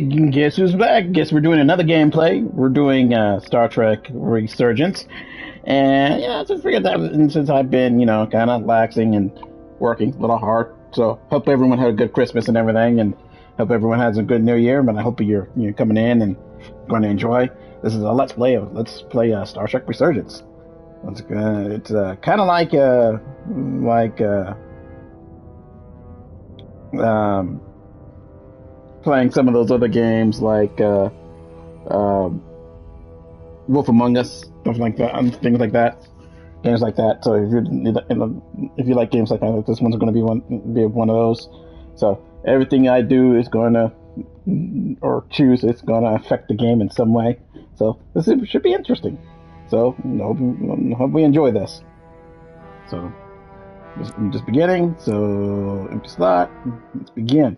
Guess who's back? Guess we're doing another gameplay. We're doing Star Trek Resurgence. And yeah, I just figured that since I've been, kind of laxing and working a little hard. So hope everyone had a good Christmas and everything, and hope everyone has a good New Year. But I hope you're coming in and going to enjoy. This is a let's play Star Trek Resurgence. It's kind of like um, playing some of those other games like Wolf Among Us, stuff like that, things like that, games like that. So if you like games like that, this one's going to be one of those. So everything I do is going to or choose is going to affect the game in some way. So should be interesting. So hope we enjoy this. So just beginning. So empty slot. Let's begin.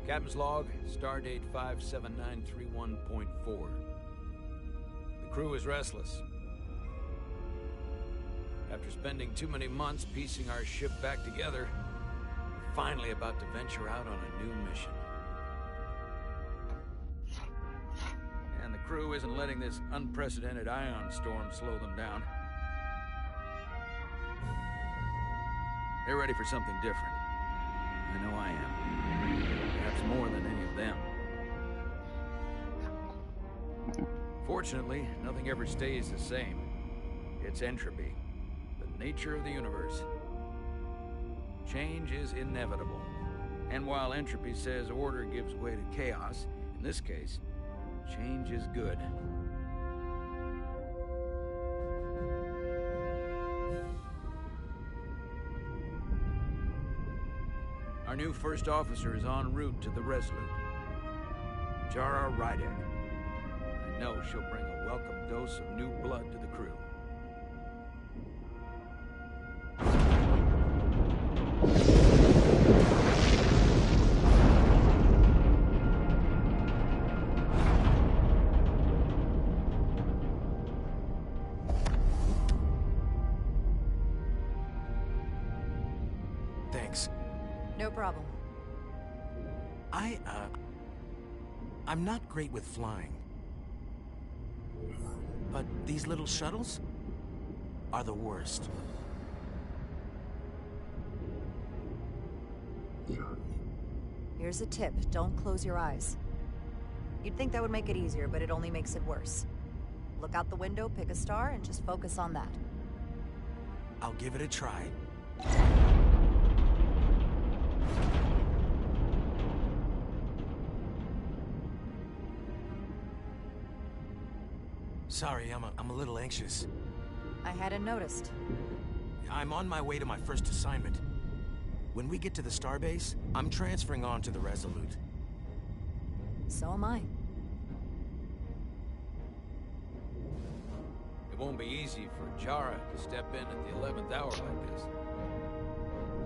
Captain's log, stardate 57931.4. The crew is restless. After spending too many months piecing our ship back together, we're finally about to venture out on a new mission. And the crew isn't letting this unprecedented ion storm slow them down. They're ready for something different. I know I am. Perhaps more than any of them. Fortunately, nothing ever stays the same. It's entropy, the nature of the universe. Change is inevitable. And while entropy says order gives way to chaos, in this case, change is good. Our new first officer is en route to the Resolute. Jara Rydek. I know she'll bring a welcome dose of new blood to the crew. Thanks. No problem. I'm not great with flying. But these little shuttles are the worst. Here's a tip. Don't close your eyes. You'd think that would make it easier, but it only makes it worse. Look out the window, pick a star, and just focus on that. I'll give it a try. Sorry, I'm a little anxious. I hadn't noticed. I'm on my way to my first assignment. When we get to the starbase, I'm transferring on to the Resolute. So am I. It won't be easy for Jara to step in at the 11th hour like this.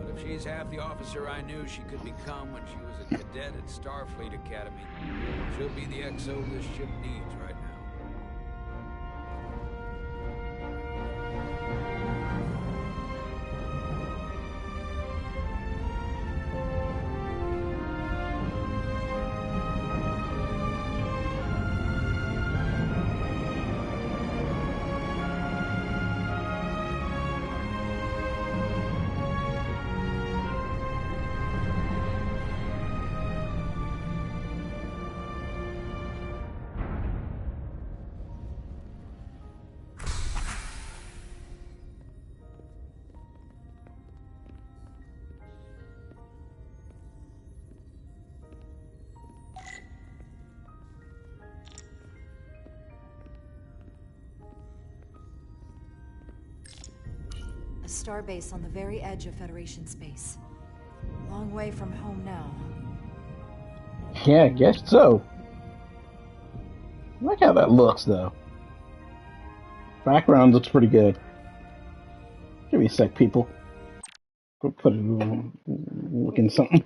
But if she's half the officer I knew she could become when she was a cadet at Starfleet Academy, she'll be the XO this ship needs right now. A starbase on the very edge of Federation space. Long way from home now. Yeah, I guess so. I like how that looks, though. Background looks pretty good. Give me a sec, people. Go put it looking something.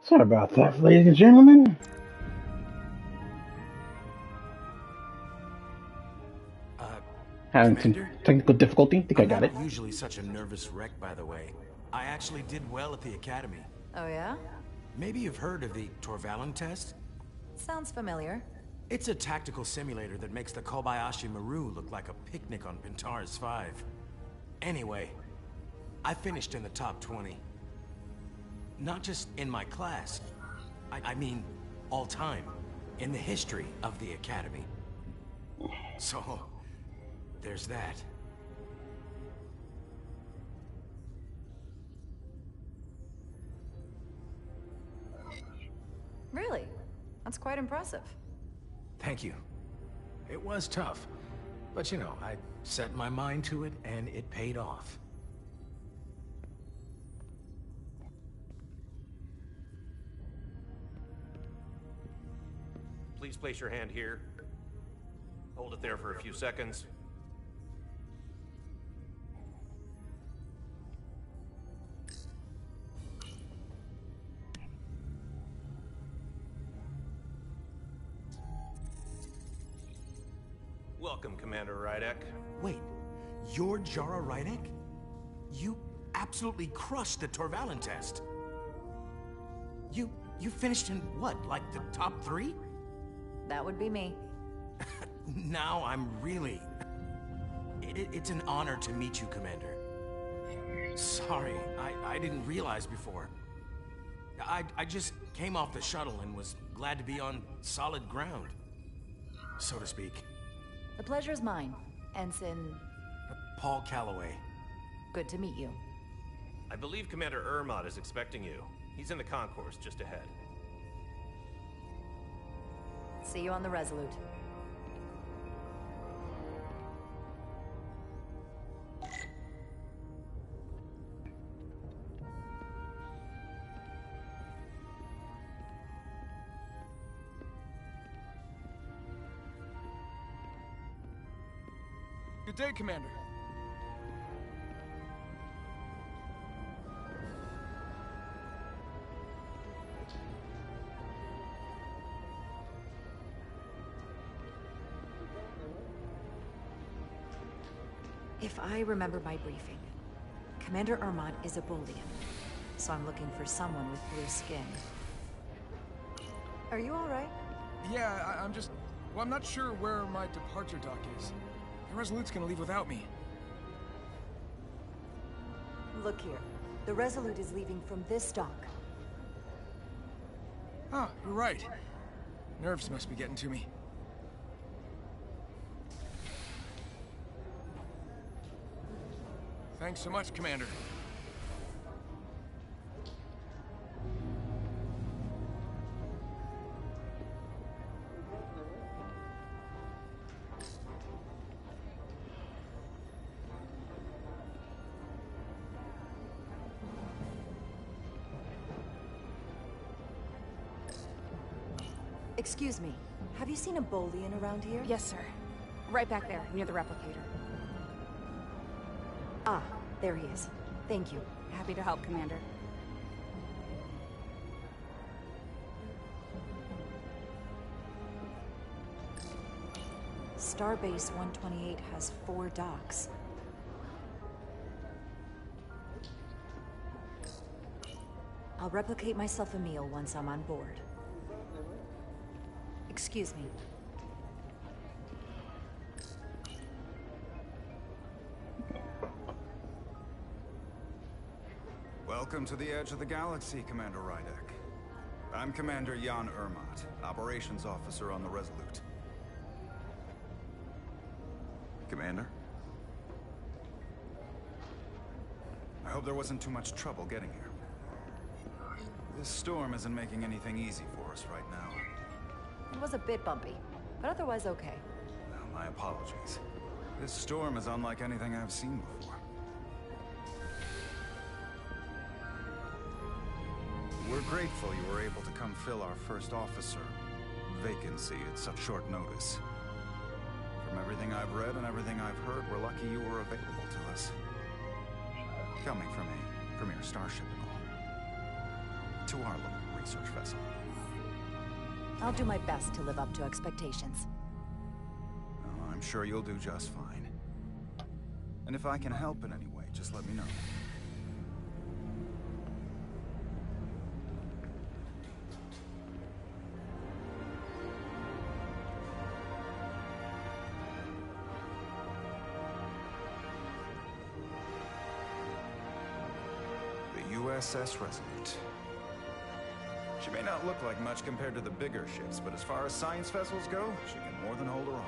Sorry about that, ladies and gentlemen. Uh, Having some Commander? technical difficulty. Think I I'm got not it. usually such a nervous wreck, by the way. I actually did well at the academy. Oh, yeah? Maybe you've heard of the Torvalin test? Sounds familiar. It's a tactical simulator that makes the Kobayashi Maru look like a picnic on Pintaris 5. Anyway, I finished in the top 20. Not just in my class. I mean, all time. In the history of the academy. So, there's that. Really? That's quite impressive. Thank you. It was tough. But you know, I set my mind to it and it paid off. Please place your hand here. Hold it there for a few seconds. Welcome, Commander Rydek. Wait, you're Jara Rydek? You absolutely crushed the Torvalin test. You finished in what, like the top 3? That would be me. Now I'm really... It's an honor to meet you, Commander. Sorry, I didn't realize before. I just came off the shuttle and was glad to be on solid ground, so to speak. The pleasure's mine, Ensign. Paul Calloway. Good to meet you. I believe Commander Ermot is expecting you. He's in the concourse just ahead. See you on the Resolute. Good day, Commander. If I remember my briefing, Commander Ermot is a Bolian, so I'm looking for someone with blue skin. Are you all right? Yeah, I'm just... Well, I'm not sure where my departure dock is. The Resolute's gonna leave without me. Look here. The Resolute is leaving from this dock. Oh, you're right. Nerves must be getting to me. Thanks so much, Commander. Excuse me, have you seen a Bolian around here? Yes, sir. Right back there, near the replicator. Ah, there he is. Thank you. Happy to help, Commander. Starbase 128 has 4 docks. I'll replicate myself a meal once I'm on board. Excuse me. Welcome to the edge of the galaxy, Commander Rydek. I'm Commander Jan Ermot, Operations Officer on the Resolute. Commander? I hope there wasn't too much trouble getting here. This storm isn't making anything easy for us right now. It was a bit bumpy, but otherwise okay. Well, my apologies. This storm is unlike anything I've seen before. We're grateful you were able to come fill our first officer vacancy at such short notice. From everything I've read and everything I've heard, we're lucky you were available to us. Coming from a premier starship and all. To our local research vessel. I'll do my best to live up to expectations. Oh, I'm sure you'll do just fine. And if I can help in any way, just let me know. The USS Resurgence. She may not look like much compared to the bigger ships, but as far as science vessels go, she can more than hold her own.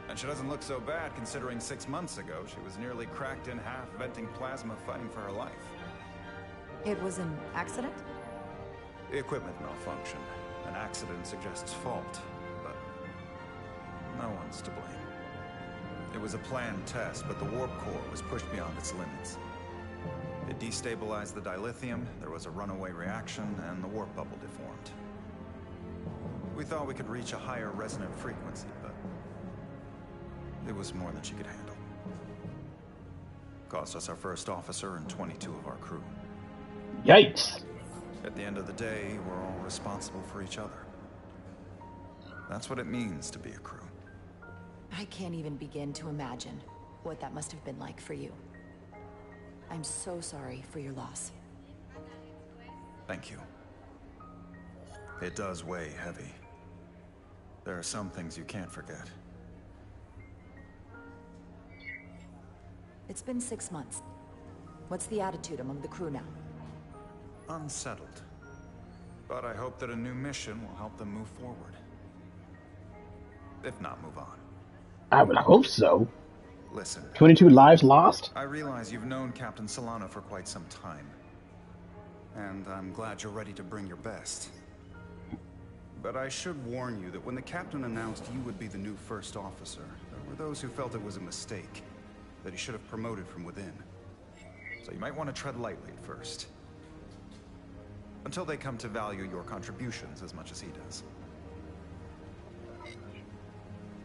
And she doesn't look so bad considering 6 months ago she was nearly cracked in half, venting plasma, fighting for her life. It was an accident? The equipment malfunctioned. An accident suggests fault, but no one's to blame. It was a planned test, but the warp core was pushed beyond its limits. It destabilized the dilithium, there was a runaway reaction, and the warp bubble deformed. We thought we could reach a higher resonant frequency, but it was more than she could handle. Cost us our first officer and 22 of our crew. Yikes! At the end of the day, we're all responsible for each other. That's what it means to be a crew. I can't even begin to imagine what that must have been like for you. I'm so sorry for your loss. Thank you. It does weigh heavy. There are some things you can't forget. It's been 6 months. What's the attitude among the crew now? Unsettled. But I hope that a new mission will help them move forward. If not, move on. I would hope so. Listen. 22 lives lost? I realize you've known Captain Solano for quite some time. And I'm glad you're ready to bring your best. But I should warn you that when the captain announced you would be the new first officer, there were those who felt it was a mistake, that he should have promoted from within. So you might want to tread lightly at first. Until they come to value your contributions as much as he does.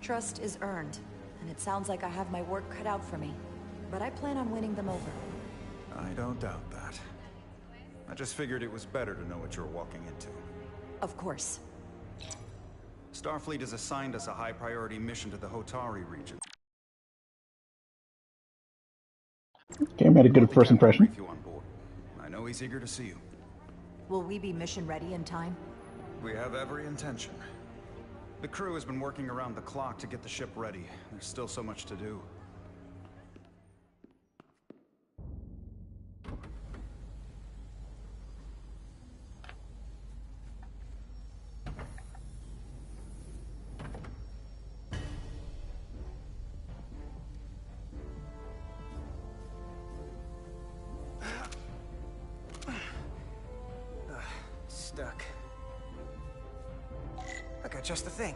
Trust is earned, and it sounds like I have my work cut out for me. But I plan on winning them over. I don't doubt that. I just figured it was better to know what you're walking into. Of course. Starfleet has assigned us a high-priority mission to the Hotari region. Okay, made a good first impression. Brief you on board. I know he's eager to see you. Will we be mission ready in time? We have every intention. The crew has been working around the clock to get the ship ready. There's still so much to do. Stuck. I got just the thing.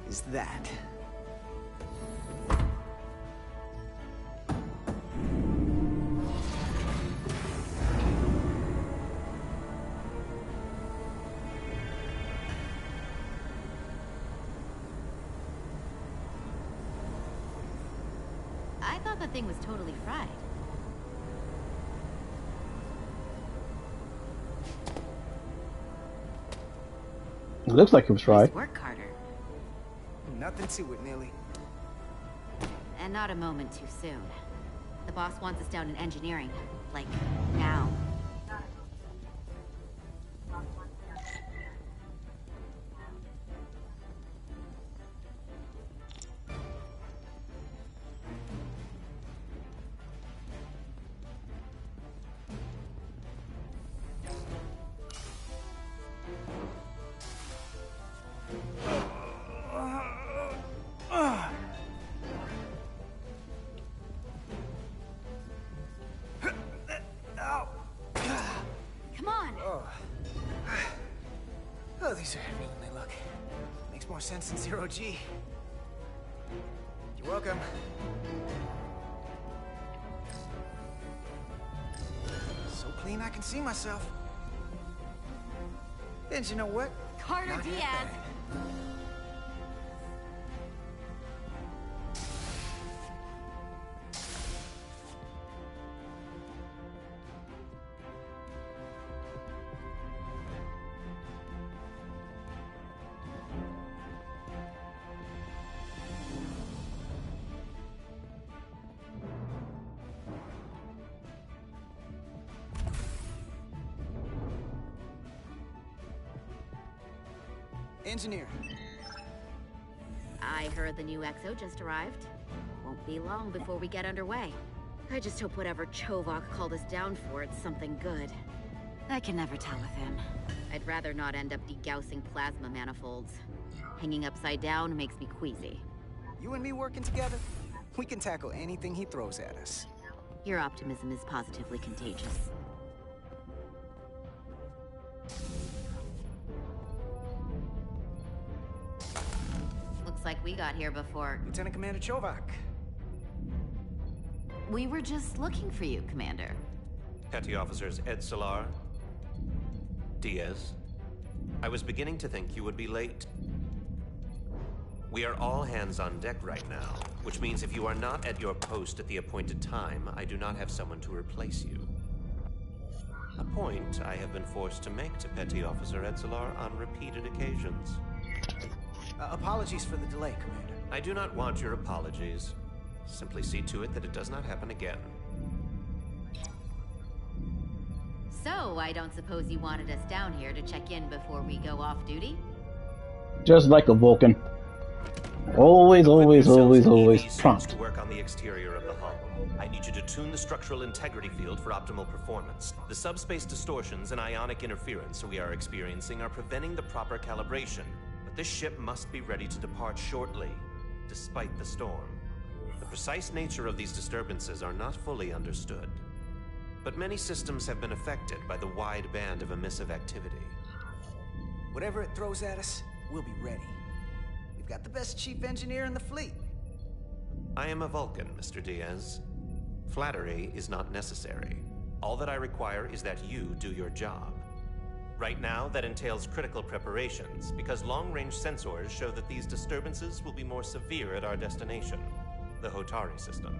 Is that. I thought the thing was totally fried. It looks like it was fried. Nice work, Carter. Nothing to it, Millie. And not a moment too soon. The boss wants us down in engineering. Like, now. Oh, these are heavier than they look. Makes more sense than zero G. You're welcome. So clean I can see myself. And you know what? Carter Not Diaz! half bad. Engineer. I heard the new XO just arrived. Won't be long before we get underway. I just hope whatever Chovak called us down for, it's something good. I can never tell with him. I'd rather not end up degaussing plasma manifolds. Hanging upside down makes me queasy. You and me working together, we can tackle anything he throws at us. Your optimism is positively contagious. Looks like we got here before. Lieutenant Commander Chovak. We were just looking for you, Commander. Petty Officers Ed Solar, Diaz. I was beginning to think you would be late. We are all hands on deck right now, which means if you are not at your post at the appointed time, I do not have someone to replace you. A point I have been forced to make to Petty Officer Edsolar on repeated occasions. Apologies for the delay, Commander. I do not want your apologies. Simply see to it that it does not happen again. So, I don't suppose you wanted us down here to check in before we go off duty? Just like a Vulcan. Always prompt. To work on the exterior of the hull. I need you to tune the structural integrity field for optimal performance. The subspace distortions and ionic interference we are experiencing are preventing the proper calibration. But this ship must be ready to depart shortly, despite the storm. The precise nature of these disturbances are not fully understood. But many systems have been affected by the wide band of emissive activity. Whatever it throws at us, we'll be ready. We've got the best chief engineer in the fleet. I am a Vulcan, Mr. Diaz. Flattery is not necessary. All that I require is that you do your job. Right now, that entails critical preparations, because long-range sensors show that these disturbances will be more severe at our destination, the Hotari system.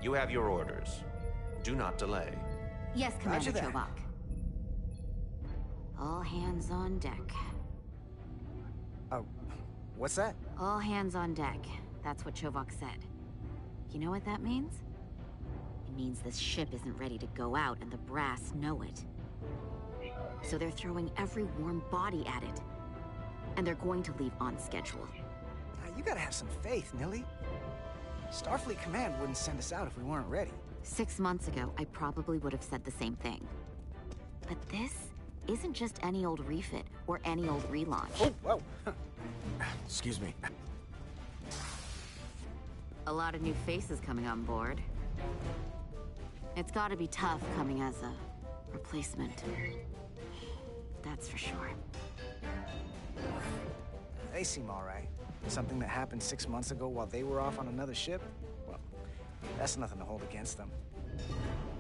You have your orders. Do not delay. Yes, Commander Chovak. All hands on deck. What's that? All hands on deck. That's what Chovak said. You know what that means? It means this ship isn't ready to go out, and the brass know it. So they're throwing every warm body at it. And they're going to leave on schedule. You gotta have some faith, Nilly. Starfleet Command wouldn't send us out if we weren't ready. 6 months ago, I probably would have said the same thing. But this isn't just any old refit or any old relaunch. Oh, whoa. Excuse me. A lot of new faces coming on board. It's gotta be tough coming as a replacement. That's for sure. They seem all right. Something that happened 6 months ago while they were off on another ship? Well, that's nothing to hold against them.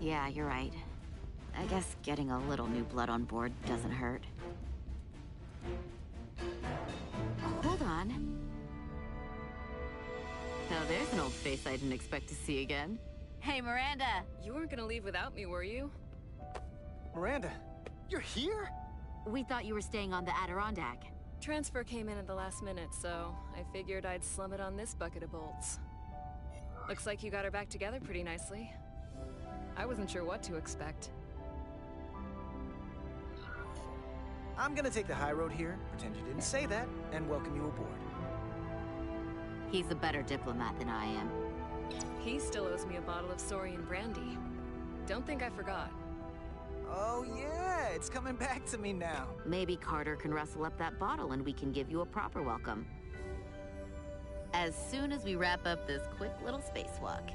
Yeah, you're right. I guess getting a little new blood on board doesn't hurt. Hold on. Now there's an old face I didn't expect to see again. Hey, Miranda! You weren't gonna leave without me, were you? Miranda, you're here? We thought you were staying on the Adirondack. Transfer came in at the last minute, so I figured I'd slum it on this bucket of bolts. Looks like you got her back together pretty nicely. I wasn't sure what to expect. I'm gonna take the high road here, pretend you didn't say that, and welcome you aboard. He's a better diplomat than I am. He still owes me a bottle of Saurian brandy. Don't think I forgot. Oh yeah, it's coming back to me now. Maybe Carter can rustle up that bottle and we can give you a proper welcome. As soon as we wrap up this quick little spacewalk.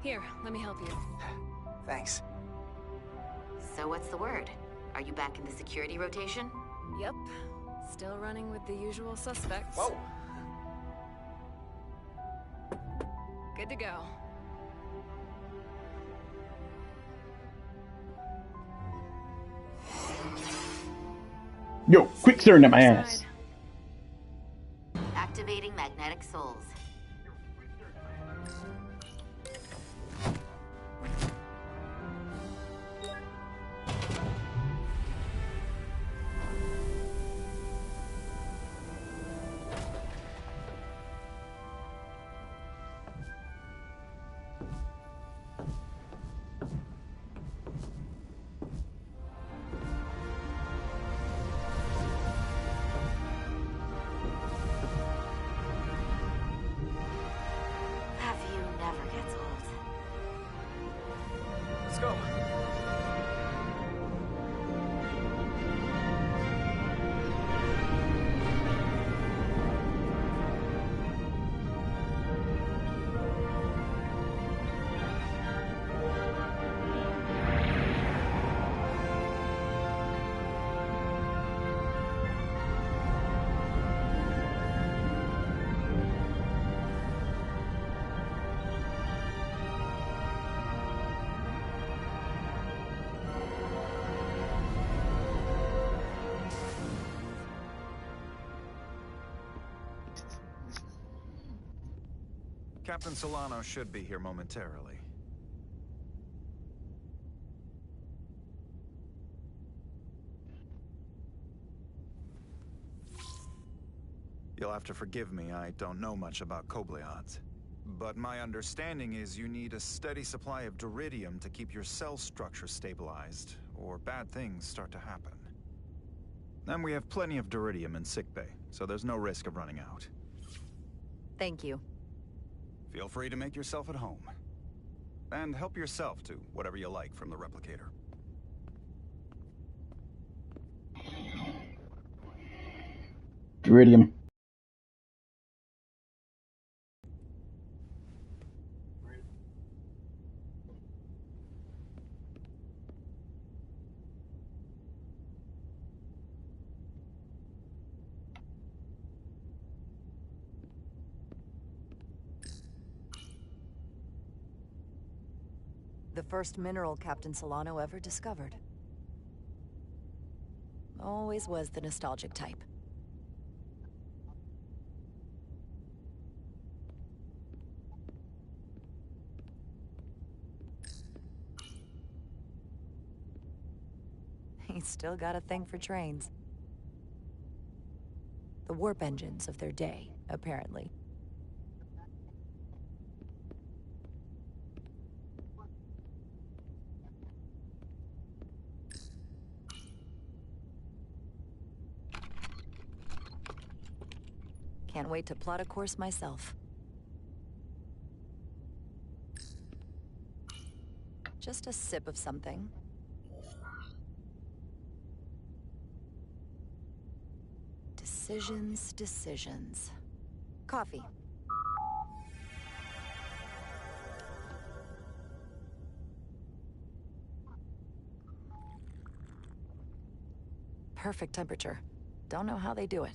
Here, let me help you. Thanks. So what's the word? Are you back in the security rotation? Yep. Still running with the usual suspects. Whoa! Good to go. Yo, quick staring at my ass. Activating magnetic souls. Let's go. Captain Solano should be here momentarily. You'll have to forgive me, I don't know much about Kobleons. But my understanding is you need a steady supply of duridium to keep your cell structure stabilized, or bad things start to happen. And we have plenty of duridium in sickbay, so there's no risk of running out. Thank you. Feel free to make yourself at home. And help yourself to whatever you like from the replicator. Iridium. The first mineral Captain Solano ever discovered. Always was the nostalgic type. He's still got a thing for trains. The warp engines of their day, apparently. Can't wait to plot a course myself. Just a sip of something. Decisions, decisions. Coffee. Perfect temperature. Don't know how they do it.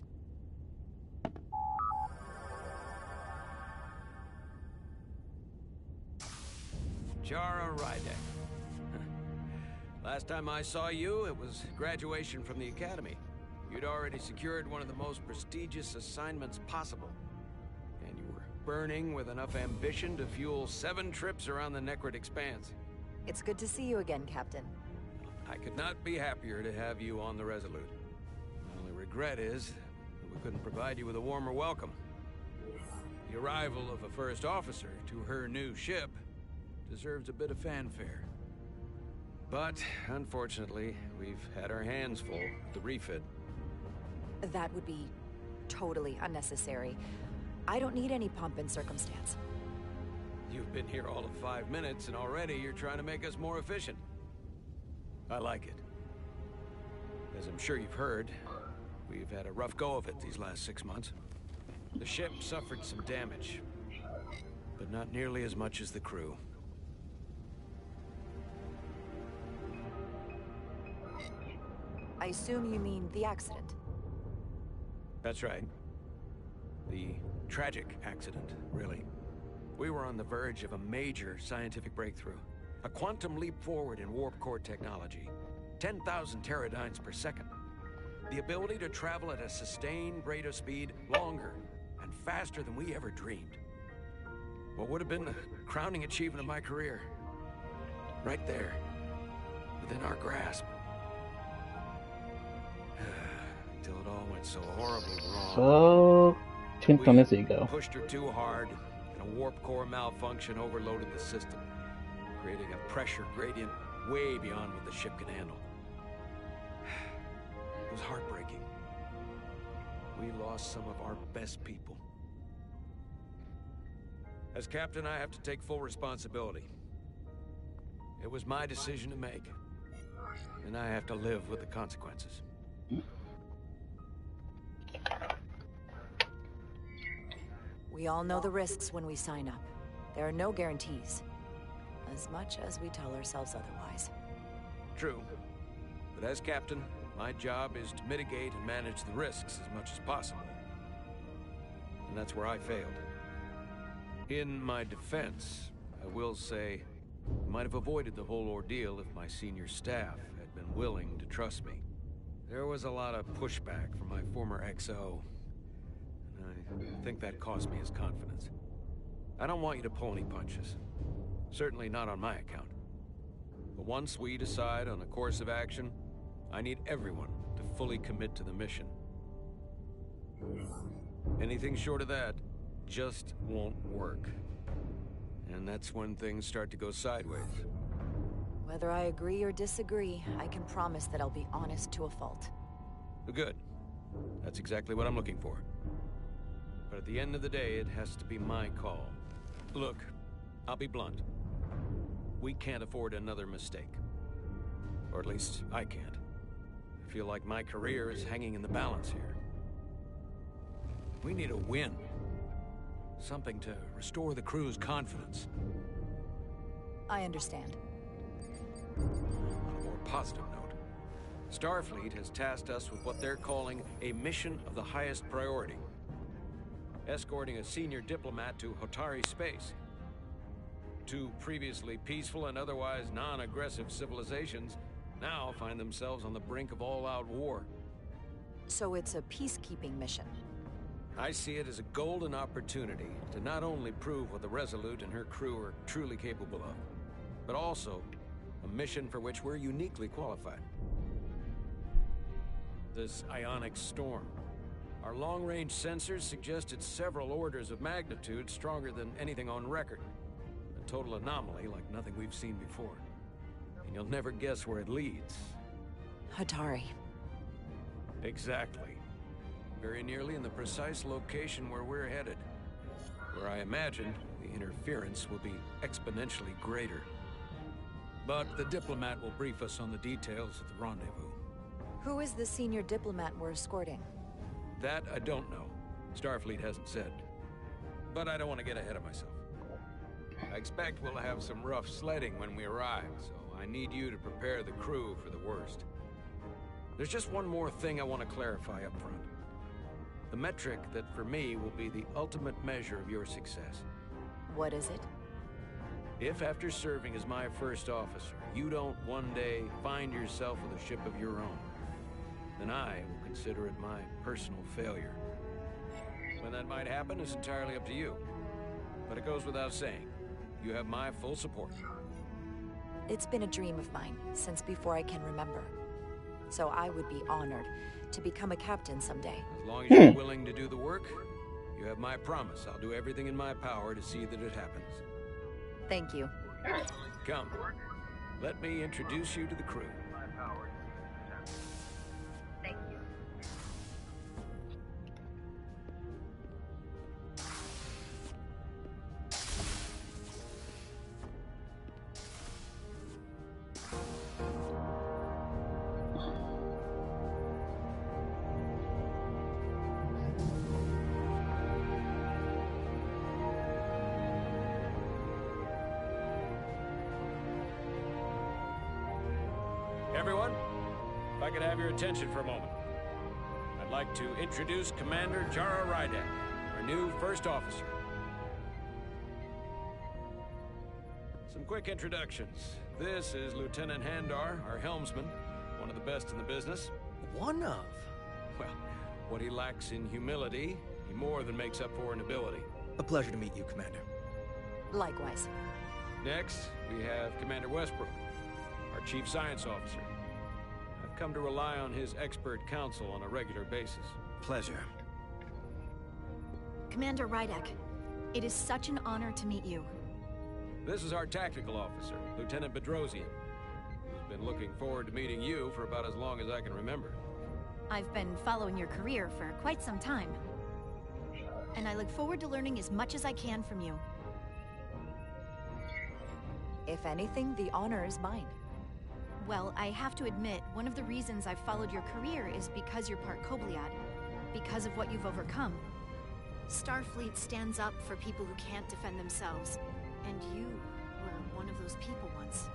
Jara Rydek. Last time I saw you, it was graduation from the academy. You'd already secured one of the most prestigious assignments possible. And you were burning with enough ambition to fuel 7 trips around the Necrid Expanse. It's good to see you again, Captain. I could not be happier to have you on the Resolute. My only regret is that we couldn't provide you with a warmer welcome. The arrival of a first officer to her new ship deserves a bit of fanfare. But, unfortunately, we've had our hands full with the refit. That would be totally unnecessary. I don't need any pomp and circumstance. You've been here all of 5 minutes, and already you're trying to make us more efficient. I like it. As I'm sure you've heard, we've had a rough go of it these last 6 months. The ship suffered some damage, but not nearly as much as the crew. I assume you mean the accident. That's right. The tragic accident, really. We were on the verge of a major scientific breakthrough. A quantum leap forward in warp core technology. 10,000 teradynes per second. The ability to travel at a sustained rate of speed longer and faster than we ever dreamed. What would have been the crowning achievement of my career. Right there. Within our grasp. Until it all went so horribly wrong. So, chinked on his ego. Pushed her too hard, and a warp core malfunction overloaded the system, creating a pressure gradient way beyond what the ship can handle. It was heartbreaking. We lost some of our best people. As captain, I have to take full responsibility. It was my decision to make, and I have to live with the consequences. We all know the risks when we sign up. There are no guarantees. As much as we tell ourselves otherwise. True. But as captain, my job is to mitigate and manage the risks as much as possible. And that's where I failed. In my defense, I will say, I might have avoided the whole ordeal if my senior staff had been willing to trust me. There was a lot of pushback from my former XO. I think that cost me his confidence. I don't want you to pull any punches. Certainly not on my account. But once we decide on a course of action, I need everyone to fully commit to the mission. Anything short of that just won't work. And that's when things start to go sideways. Whether I agree or disagree, I can promise that I'll be honest to a fault. Good. That's exactly what I'm looking for. But at the end of the day, it has to be my call. Look, I'll be blunt. We can't afford another mistake. Or at least, I can't. I feel like my career is hanging in the balance here. We need a win. Something to restore the crew's confidence. I understand. On a more positive note, Starfleet has tasked us with what they're calling a mission of the highest priority. Escorting a senior diplomat to Hotari space. 2 previously peaceful and otherwise non-aggressive civilizations now find themselves on the brink of all-out war. So it's a peacekeeping mission. I see it as a golden opportunity to not only prove what the Resolute and her crew are truly capable of, but also a mission for which we're uniquely qualified. This ionic storm. Our long-range sensors suggest it's several orders of magnitude stronger than anything on record. A total anomaly like nothing we've seen before. And you'll never guess where it leads. Hotari. Exactly. Very nearly in the precise location where we're headed. Where I imagine the interference will be exponentially greater. But the diplomat will brief us on the details of the rendezvous. Who is the senior diplomat we're escorting? That I don't know. Starfleet hasn't said. But I don't want to get ahead of myself. I expect we'll have some rough sledding when we arrive, so I need you to prepare the crew for the worst. There's just one more thing I want to clarify up front. The metric that for me will be the ultimate measure of your success. What is it? If after serving as my first officer, you don't one day find yourself with a ship of your own, then I will consider it my personal failure. When that might happen is entirely up to you. But it goes without saying, you have my full support. It's been a dream of mine since before I can remember. So I would be honored to become a captain someday. As long as you're willing to do the work, you have my promise. I'll do everything in my power to see that it happens. Thank you. Come, let me introduce you to the crew. Thank you. Everyone, if I could have your attention for a moment. I'd like to introduce Commander Jara Rydek, our new first officer. Some quick introductions. This is Lieutenant Handar, our helmsman, one of the best in the business. One of? Well, what he lacks in humility, he more than makes up for in ability. A pleasure to meet you, Commander. Likewise. Next, we have Commander Westbrook, our Chief Science Officer. I've come to rely on his expert counsel on a regular basis. Pleasure. Commander Rydek, it is such an honor to meet you. This is our tactical officer, Lieutenant Bedrosian, who's been looking forward to meeting you for about as long as I can remember. I've been following your career for quite some time, and I look forward to learning as much as I can from you. If anything, the honor is mine. Well, I have to admit, one of the reasons I've followed your career is because you're part Kobliad, because of what you've overcome. Starfleet stands up for people who can't defend themselves, and you were one of those people once.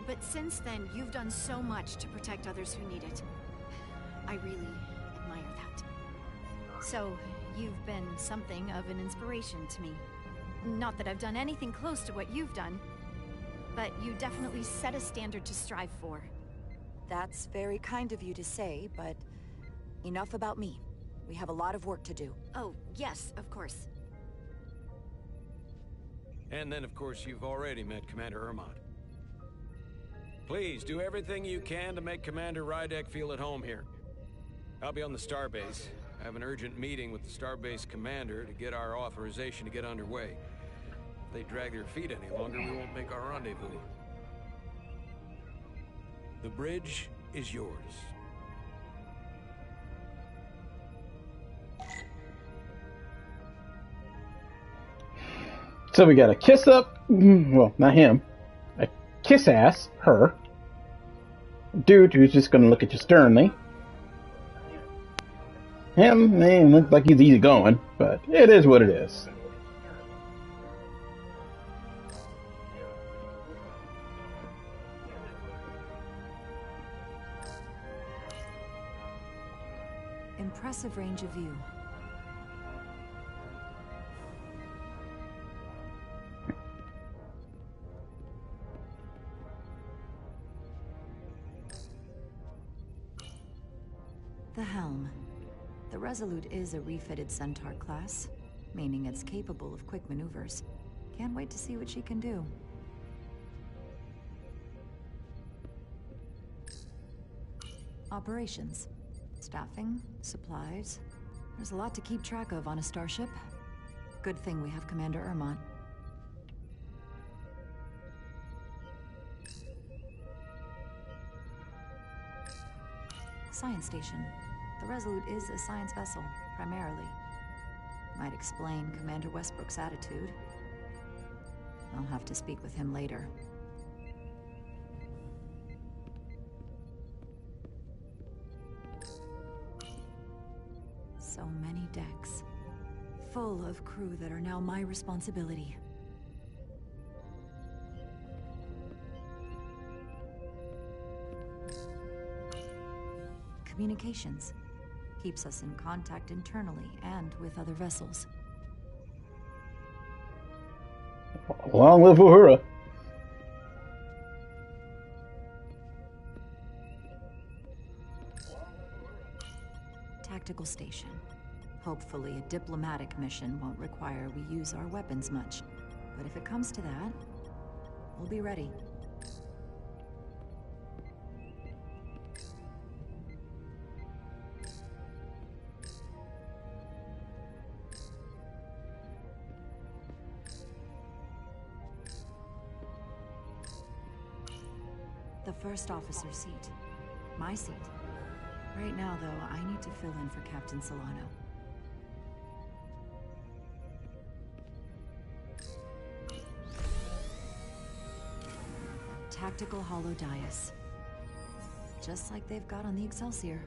But since then, you've done so much to protect others who need it. I really admire that. So, you've been something of an inspiration to me. Not that I've done anything close to what you've done, but you definitely set a standard to strive for. That's very kind of you to say, but enough about me. We have a lot of work to do. Oh, yes, of course. And then, of course, you've already met Commander Ermont. Please, do everything you can to make Commander Rydek feel at home here. I'll be on the starbase. I have an urgent meeting with the starbase commander to get our authorization to get underway. If they drag their feet any longer, we won't make our rendezvous. The bridge is yours. So we got a kiss up, well, not him, a kiss ass, her, dude who's just gonna look at you sternly. Him, man, looks like he's easy going, but it is what it is. Impressive range of view. The helm. The Resolute is a refitted Centaur class, meaning it's capable of quick maneuvers. Can't wait to see what she can do. Operations. Staffing, supplies. There's a lot to keep track of on a starship. Good thing we have Commander Ermont. Science station. The Resolute is a science vessel, primarily. Might explain Commander Westbrook's attitude. I'll have to speak with him later. So many decks. Full of crew that are now my responsibility. Communications. Keeps us in contact internally and with other vessels. Long live Uhura. tactical station. Hopefully a diplomatic mission won't require we use our weapons much. But if it comes to that, we'll be ready. The first officer seat. My seat. Right now, though, I need to fill in for Captain Solano. Tactical hollow dais. Just like they've got on the Excelsior.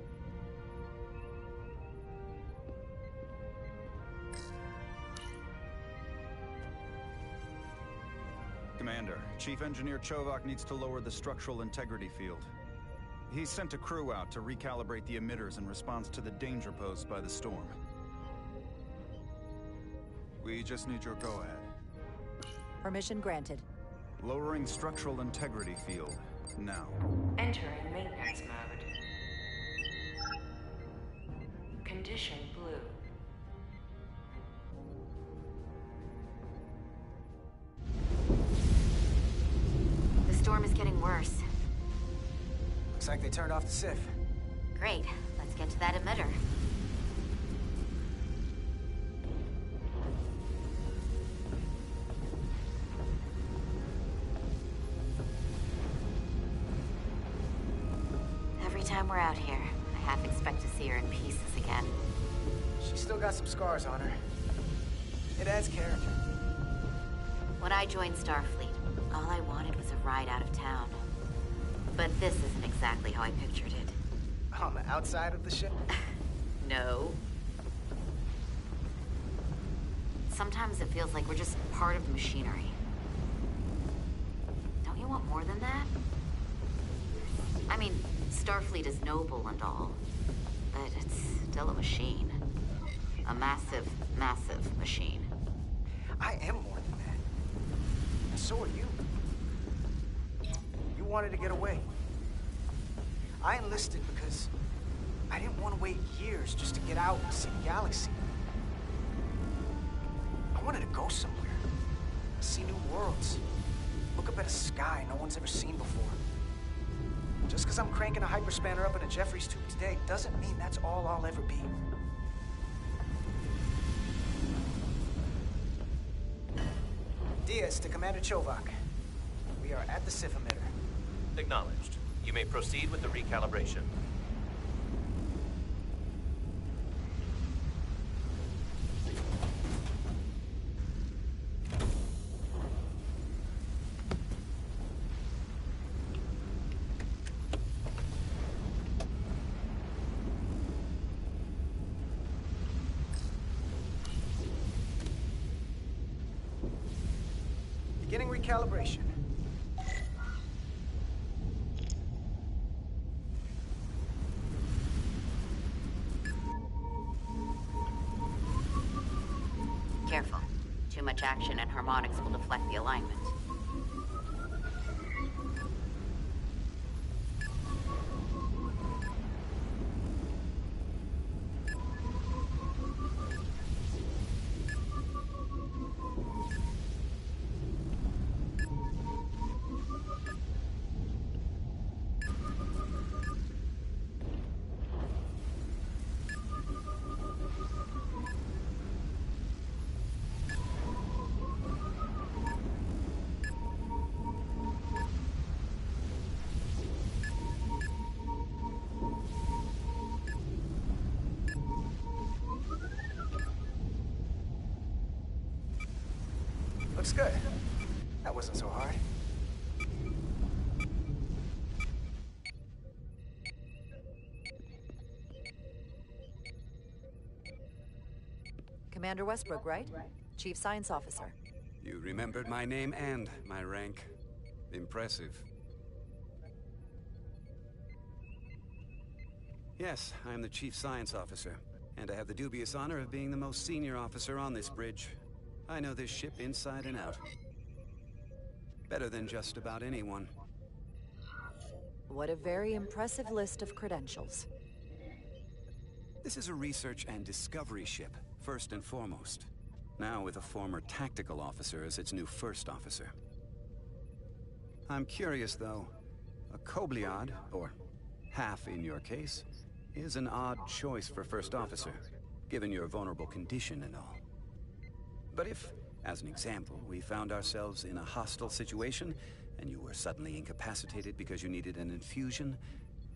Commander, Chief Engineer Chovak needs to lower the structural integrity field. He's sent a crew out to recalibrate the emitters in response to the danger posed by the storm. We just need your go-ahead. Permission granted. Lowering structural integrity field, now. Entering maintenance mode. Condition blue. The storm is getting worse. Looks like they turned off the SIF. Great. Let's get to that emitter. Every time we're out here, I half expect to see her in pieces again. She's still got some scars on her. It adds character. When I joined Starfleet, all I wanted was a ride out of town. But this isn't exactly how I pictured it. On the outside of the ship? No. Sometimes it feels like we're just part of the machinery. Don't you want more than that? I mean, Starfleet is noble and all, but it's still a machine. A massive, massive machine. I am more than that. And so are you. You wanted to get away. I enlisted because I didn't want to wait years just to get out and see the galaxy. I wanted to go somewhere. See new worlds. Look up at a sky no one's ever seen before. Just because I'm cranking a hyperspanner up in a Jeffries tube today doesn't mean that's all I'll ever be. Diaz to Commander Chovak. We are at the SIF emitter. Acknowledged. You may proceed with the recalibration. Beginning recalibration. Careful. Too much action and harmonics will deflect the alignment. Looks good. That wasn't so hard. Commander Westbrook, right? Chief Science Officer. You remembered my name and my rank. Impressive. Yes, I am the Chief Science Officer, and I have the dubious honor of being the most senior officer on this bridge. I know this ship inside and out. Better than just about anyone. What a very impressive list of credentials. This is a research and discovery ship, first and foremost. Now with a former tactical officer as its new first officer. I'm curious, though. A Kobliad, or half in your case, is an odd choice for first officer, given your vulnerable condition and all. But if, as an example, we found ourselves in a hostile situation, and you were suddenly incapacitated because you needed an infusion,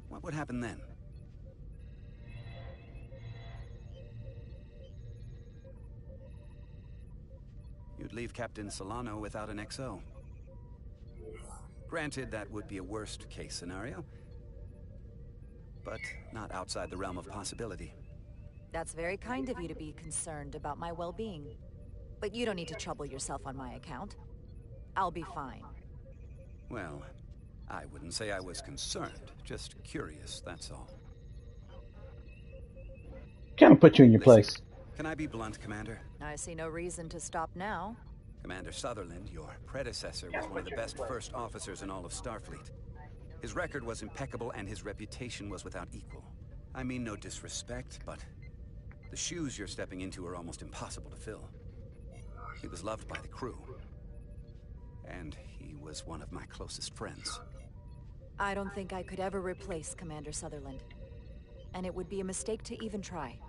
what would happen then? You'd leave Captain Solano without an XO. Granted, that would be a worst-case scenario, but not outside the realm of possibility. That's very kind of you to be concerned about my well-being. But you don't need to trouble yourself on my account. I'll be fine. Well, I wouldn't say I was concerned, just curious, that's all. Kind of put you in your place. Can I be blunt, Commander? I see no reason to stop now. Commander Sutherland, your predecessor, was one of the best first officers in all of Starfleet. His record was impeccable and his reputation was without equal. I mean no disrespect, but the shoes you're stepping into are almost impossible to fill. He was loved by the crew. And he was one of my closest friends. I don't think I could ever replace Commander Sutherland. And it would be a mistake to even try.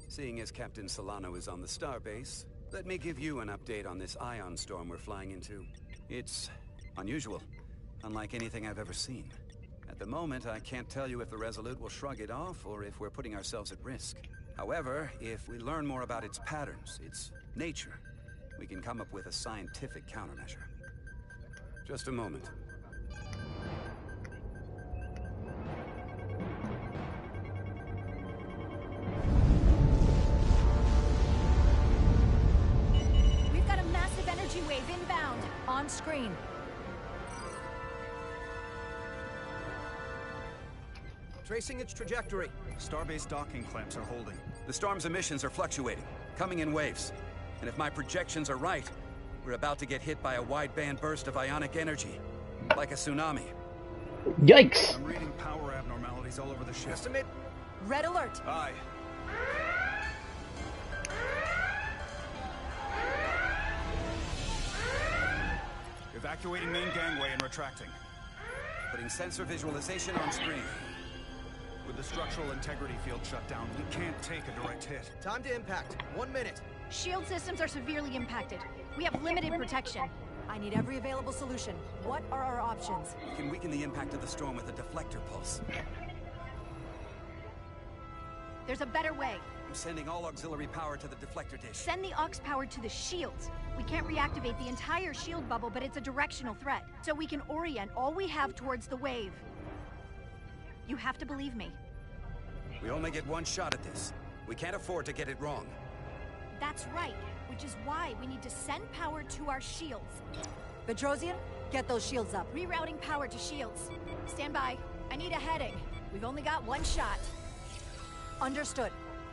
Seeing as Captain Solano is on the starbase, let me give you an update on this ion storm we're flying into. It's unusual, unlike anything I've ever seen. At the moment, I can't tell you if the Resolute will shrug it off or if we're putting ourselves at risk. However, if we learn more about its patterns, its nature, we can come up with a scientific countermeasure. Just a moment. Wave inbound. On screen. Tracing its trajectory. Starbase docking clamps are holding. The storm's emissions are fluctuating, coming in waves. And if my projections are right, we're about to get hit by a wideband burst of ionic energy. Like a tsunami. Yikes! I'm reading power abnormalities all over the ship. Estimate. Red alert. Aye. Evacuating main gangway and retracting. Putting sensor visualization on screen. With the structural integrity field shut down, we can't take a direct hit. Time to impact. 1 minute. Shield systems are severely impacted. We have limited protection. I need every available solution. What are our options? We can weaken the impact of the storm with a deflector pulse. There's a better way. I'm sending all auxiliary power to the deflector dish. Send the aux power to the shields. We can't reactivate the entire shield bubble, but it's a directional threat. So we can orient all we have towards the wave. You have to believe me. We only get one shot at this. We can't afford to get it wrong. That's right, which is why we need to send power to our shields. Bedrosian, get those shields up. Rerouting power to shields. Stand by. I need a heading. We've only got one shot. Understood.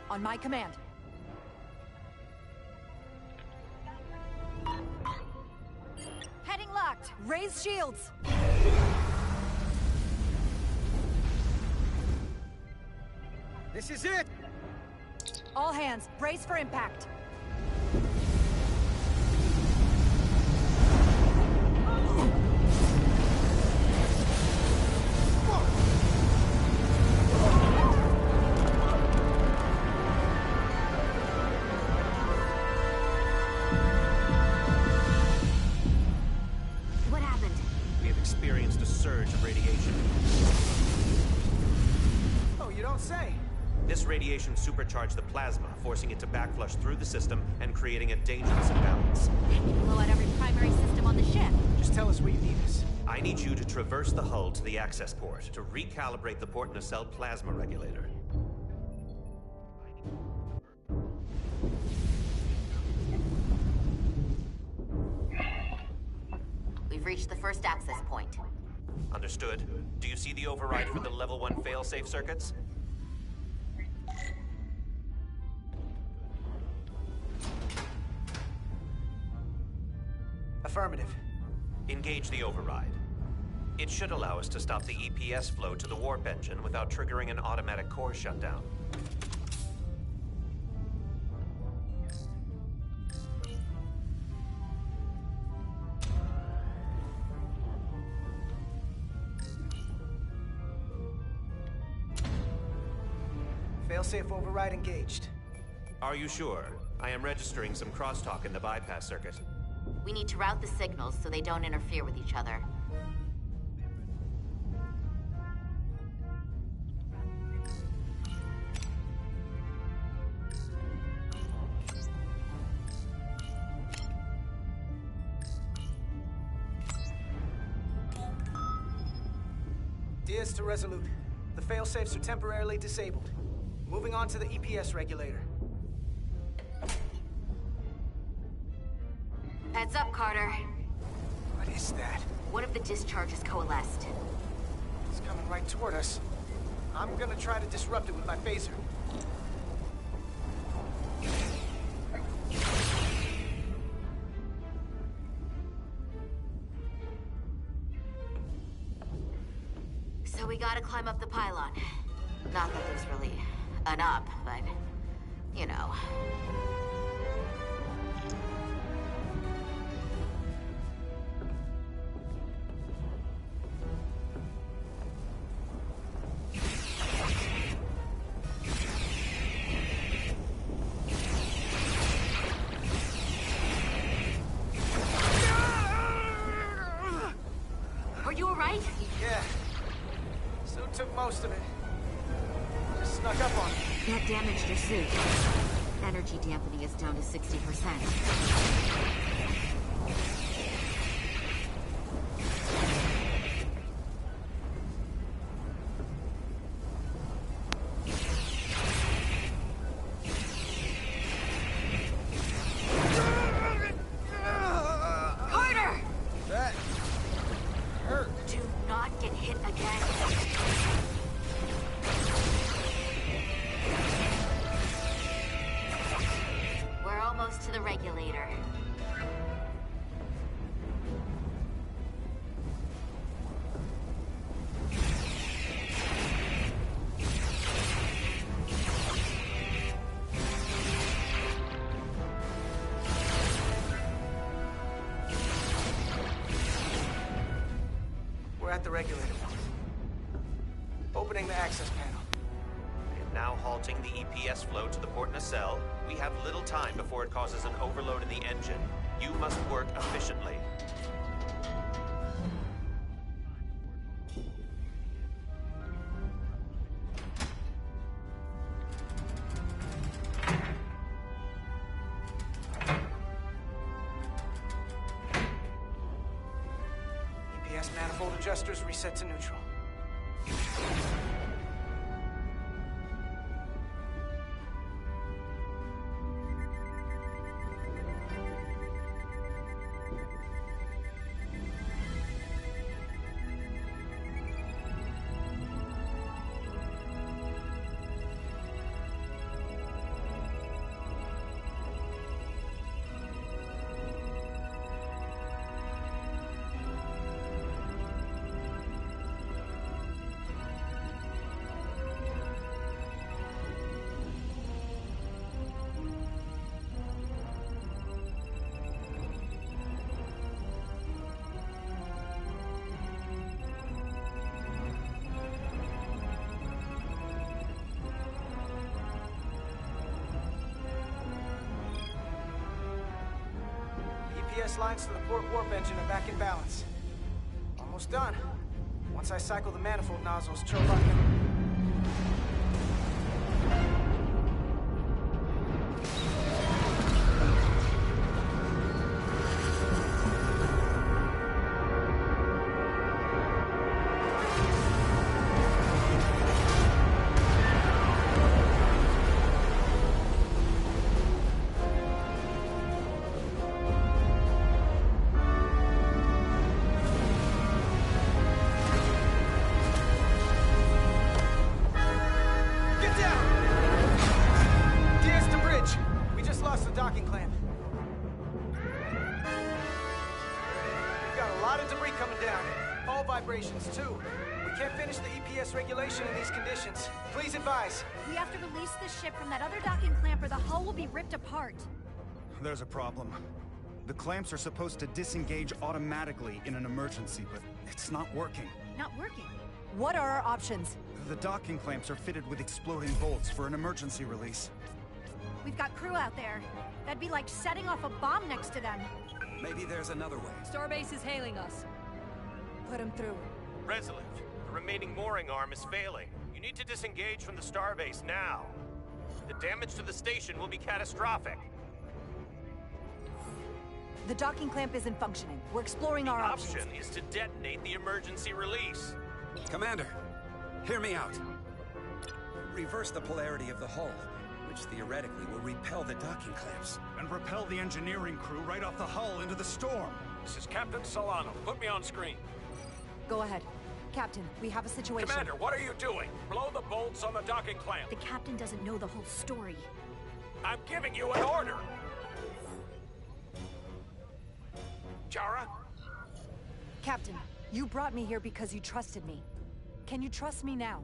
On my command. Heading locked. Raise shields. This is it! All hands, brace for impact. What happened? We have experienced a surge of radiation. Oh, you don't say. This radiation supercharged the plasma, forcing it to backflush through the system and creating a dangerous imbalance. Blow out every primary system on the ship. Just tell us where you need us. I need you to traverse the hull to the access port to recalibrate the port nacelle plasma regulator. We've reached the first access point. Understood. Do you see the override for the level 1 failsafe circuits? Affirmative. Engage the override. It should allow us to stop the EPS flow to the warp engine without triggering an automatic core shutdown. Failsafe override engaged. Are you sure? I am registering some crosstalk in the bypass circuit. We need to route the signals so they don't interfere with each other. Diaz to Resolute. The failsafes are temporarily disabled. Moving on to the EPS regulator. Heads up, Carter. What is that? One of the discharges coalesced. It's coming right toward us. I'm gonna try to disrupt it with my phaser. So we gotta climb up the pylon. Not that there's really an up, but, you know. Are you alright? Yeah. So took most of it. Just snuck up on it. That damaged your suit. Energy dampening is down to 60%. Carter! That hurt. Do not get hit again. We're almost to the regulator. We're at the regulator. Opening the access panel. And now halting the EPS flow to the port nacelle. We have little time before it causes an overload in the engine. You must work efficiently. EPS manifold adjusters reset to neutral. EPS lines to the port warp engine are back in balance. Almost done. Once I cycle the manifold nozzles, choke on them. Got a lot of debris coming down. All vibrations, too. We can't finish the EPS regulation in these conditions. Please advise. We have to release the ship from that other docking clamp or the hull will be ripped apart. There's a problem. The clamps are supposed to disengage automatically in an emergency, but it's not working. Not working. What are our options? The docking clamps are fitted with exploding bolts for an emergency release. We've got crew out there. That'd be like setting off a bomb next to them. Maybe there's another way. Starbase is hailing us. Put him through. Resolute, the remaining mooring arm is failing. You need to disengage from the starbase now. The damage to the station will be catastrophic. The docking clamp isn't functioning. We're exploring our options. The option is to detonate the emergency release. Commander, hear me out. Reverse the polarity of the hull, which theoretically will repel the docking clamps. And repel the engineering crew right off the hull into the storm. This is Captain Solano. Put me on screen. Go ahead. Captain, we have a situation. Commander, what are you doing? Blow the bolts on the docking clamp. The captain doesn't know the whole story. I'm giving you an order. Jara? Captain, you brought me here because you trusted me. Can you trust me now?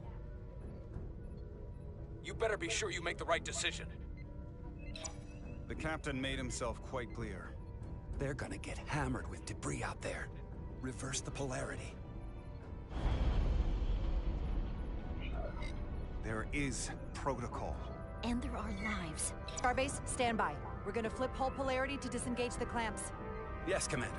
You better be sure you make the right decision. The captain made himself quite clear. They're gonna get hammered with debris out there. Reverse the polarity. There is protocol. And there are lives. Starbase, stand by. We're gonna flip hull polarity to disengage the clamps. Yes, Commander.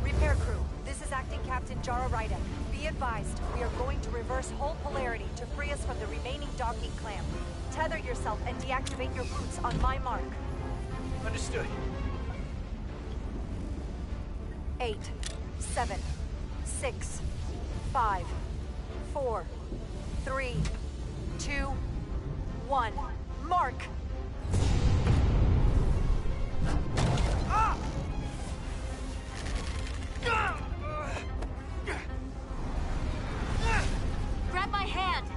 Repair crew, this is Acting Captain Jara Ryder. Be advised, we are going to reverse hull polarity to free us from the remaining docking clamp. Tether yourself and deactivate your boots on my mark. Understood. 8, 7, 6, 5, 4, 3, 2, 1. Mark! Grab my hand!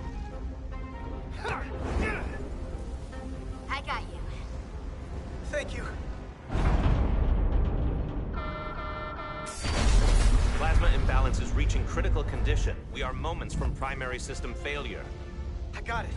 I got you. Thank you. Plasma imbalance is reaching critical condition. We are moments from primary system failure. I got it.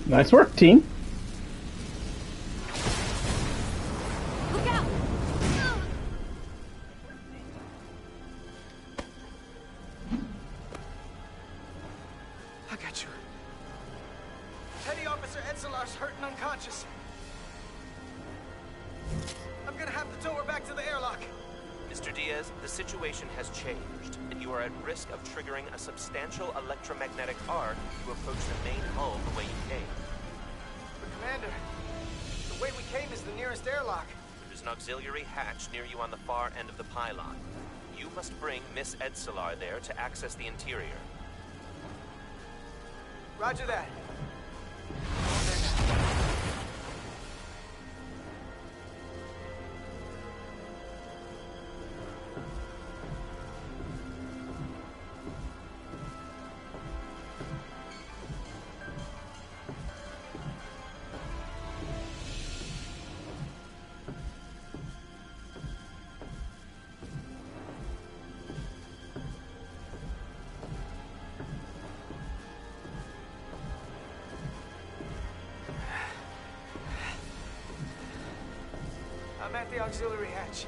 Nice work, team. Look out! I got you. Petty Officer Edselar's hurt and unconscious. I'm gonna have to tow her back to the airlock. Mr. Diaz, the situation has changed, and you are at risk of triggering a substantial electromagnetic arc if you approach the main hull the way you came. But Commander, the way we came is the nearest airlock. There's an auxiliary hatch near you on the far end of the pylon. You must bring Miss Edselar there to access the interior. Roger that. I'm at the auxiliary hatch.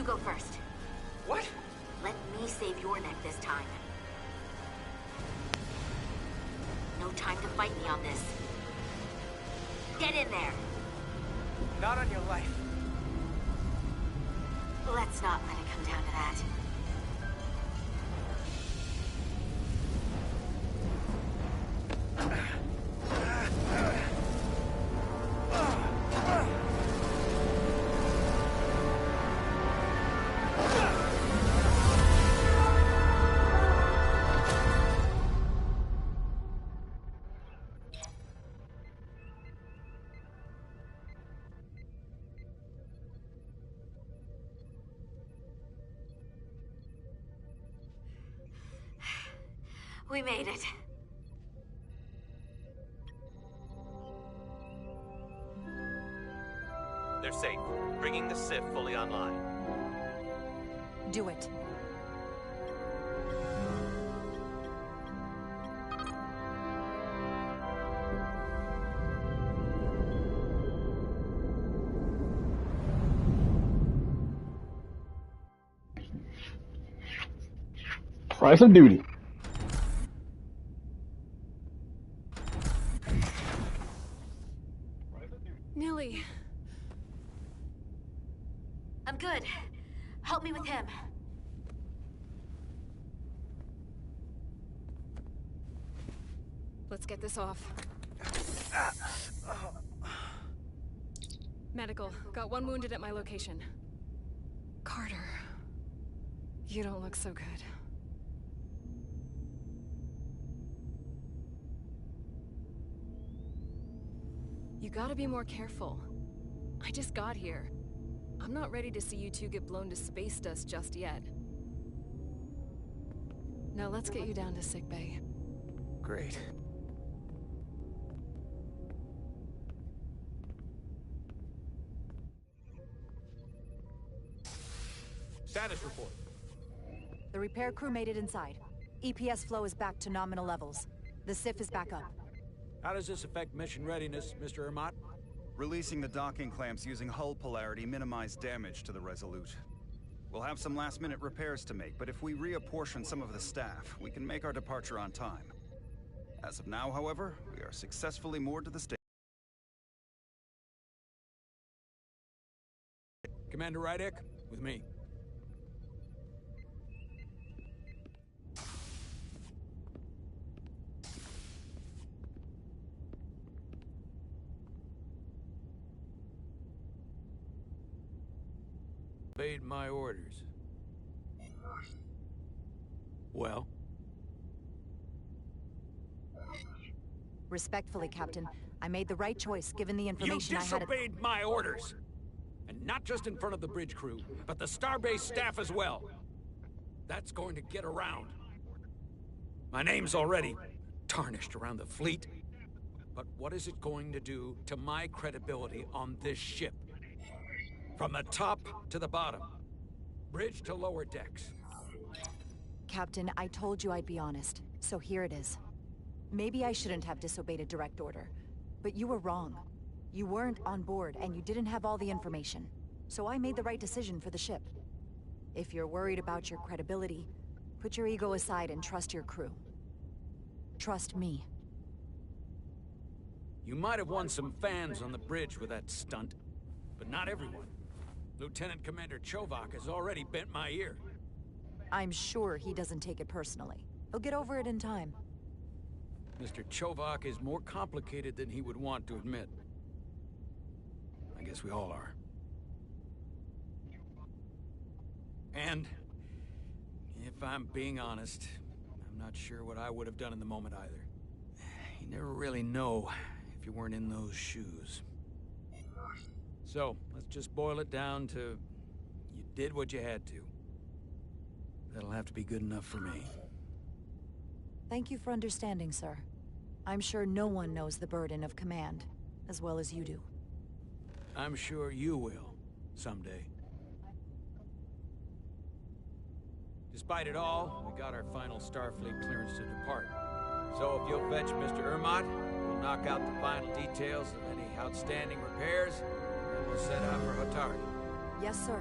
You go first. What? Let me save your neck this time. No time to fight me on this. Get in there. Not on your life. Let's not let it come down to that. We made it. They're safe, bringing the SIF fully online. Do it. Price of duty. Nilly. I'm good. Help me with him. Let's get this off. Medical. Got one wounded at my location. Carter. You don't look so good. You gotta be more careful. I just got here. I'm not ready to see you two get blown to space dust just yet. Now let's get you down to sickbay. Great. Status report. The repair crew made it inside. EPS flow is back to nominal levels. The SIF is back up. How does this affect mission readiness, Mr. Ermot? Releasing the docking clamps using hull polarity minimized damage to the Resolute. We'll have some last-minute repairs to make, but if we reapportion some of the staff, we can make our departure on time. As of now, however, we are successfully moored to the station. Commander Rydek, with me. Obeyed my orders. Well? Respectfully, Captain, I made the right choice given the information I had. You disobeyed my orders! And not just in front of the bridge crew, but the Starbase staff as well. That's going to get around. My name's already tarnished around the fleet. But what is it going to do to my credibility on this ship? From the top to the bottom. Bridge to lower decks. Captain, I told you I'd be honest, so here it is. Maybe I shouldn't have disobeyed a direct order, but you were wrong. You weren't on board, and you didn't have all the information. So I made the right decision for the ship. If you're worried about your credibility, put your ego aside and trust your crew. Trust me. You might have won some fans on the bridge with that stunt, but not everyone. Lieutenant Commander Chovak has already bent my ear. I'm sure he doesn't take it personally. He'll get over it in time. Mr. Chovak is more complicated than he would want to admit. I guess we all are. And, if I'm being honest, I'm not sure what I would have done in the moment either. You never really know if you weren't in those shoes. So, let's just boil it down to, you did what you had to. That'll have to be good enough for me. Thank you for understanding, sir. I'm sure no one knows the burden of command as well as you do. I'm sure you will, someday. Despite it all, we got our final Starfleet clearance to depart. So if you'll fetch Mr. Ermot, we'll knock out the final details of any outstanding repairs, and we'll set out for Hatari. Yes, sir.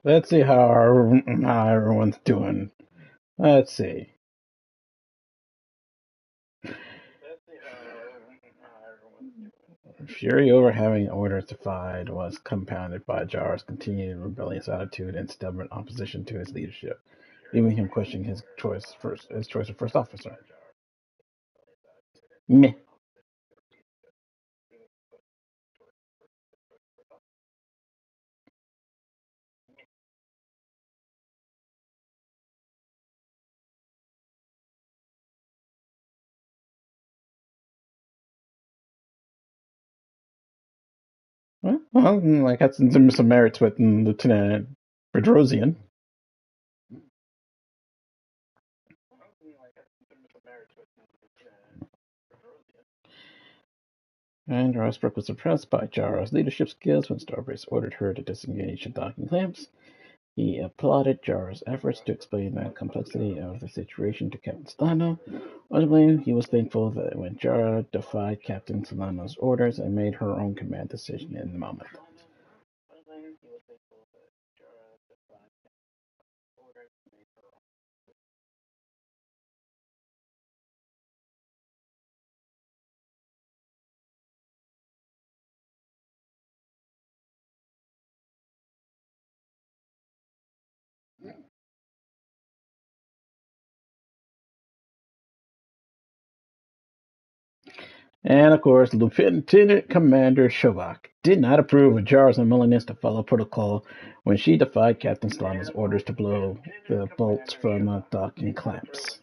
Let's see how everyone's doing. Let's see. Fury over having orders defied was compounded by Jar's continued rebellious attitude and stubborn opposition to his leadership, leaving him questioning his choice of first officer. Meh. Well, I got some merits with Lieutenant Bedrosian. And Rosbrook was impressed by Jara's leadership skills when Starbase ordered her to disengage the docking clamps. He applauded Jara's efforts to explain the complexity of the situation to Captain Solano. Ultimately, he was thankful that when Jara defied Captain Solano's orders and made her own command decision in the moment. And of course, Lieutenant Commander Shovak did not approve of Jara's unwillingness to follow protocol when she defied Captain Solano's orders to blow the bolts from the docking clamps.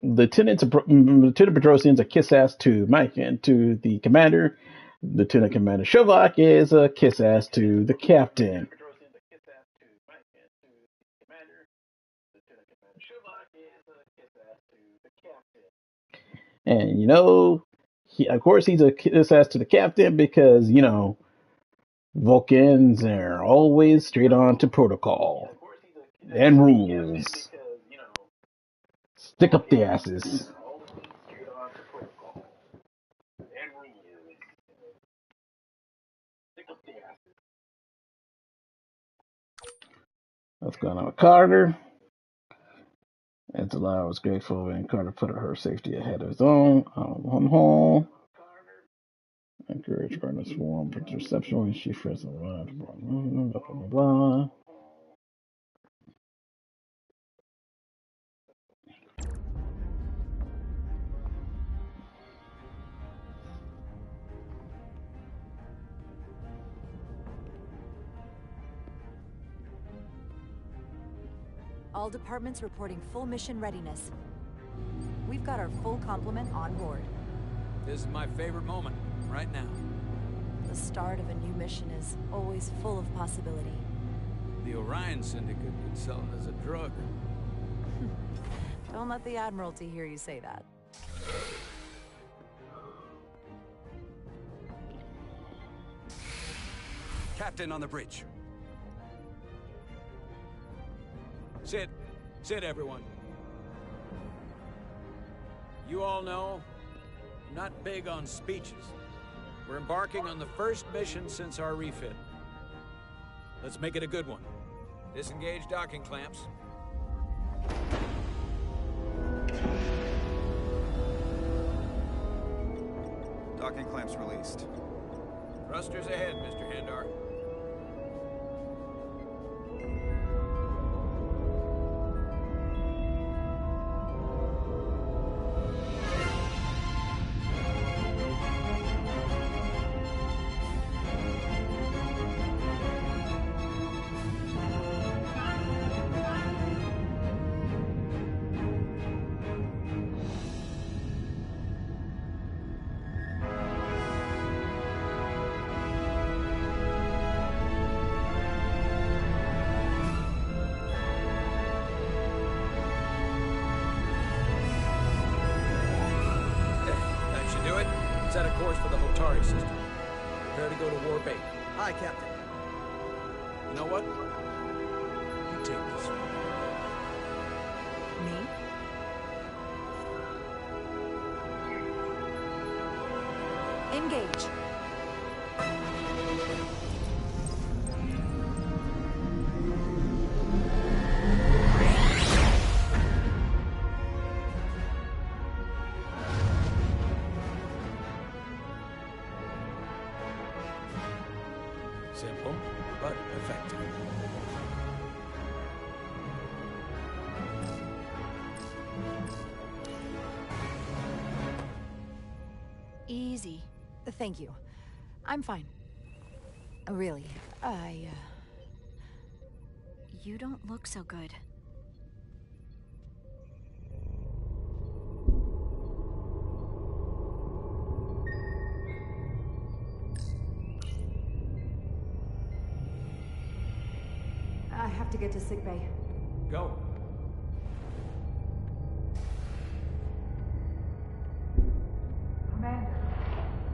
Lieutenant Bedrosian's a kiss ass to Mike and to the commander. Lieutenant Commander Shovak is a kiss ass to the captain. And of course he's a kiss ass to the captain because, Vulcans are always straight on to protocol and rules. Stick up the asses. What's going on with Carter? Angela was grateful when Carter put her safety ahead of his own on one hole. Encourage Carter's swarm for reception when she first arrived. Blah, blah, blah, blah. All departments reporting full mission readiness. We've got our full complement on board. This is my favorite moment, right now. The start of a new mission is always full of possibility. The Orion Syndicate could sell it as a drug. Don't let the Admiralty hear you say that. Captain on the bridge. Sit. Sit, everyone. You all know, I'm not big on speeches. We're embarking on the first mission since our refit. Let's make it a good one. Disengage docking clamps. Docking clamps released. Thrusters ahead, Mr. Handar. Set a course for the Hotari system. Prepare to go to Warp 8. Hi, Captain. You know what? You take this one. Me? Engage. Simple, but effective. Easy. Thank you. I'm fine. Really, You don't look so good. I have to get to sickbay. Go. Commander,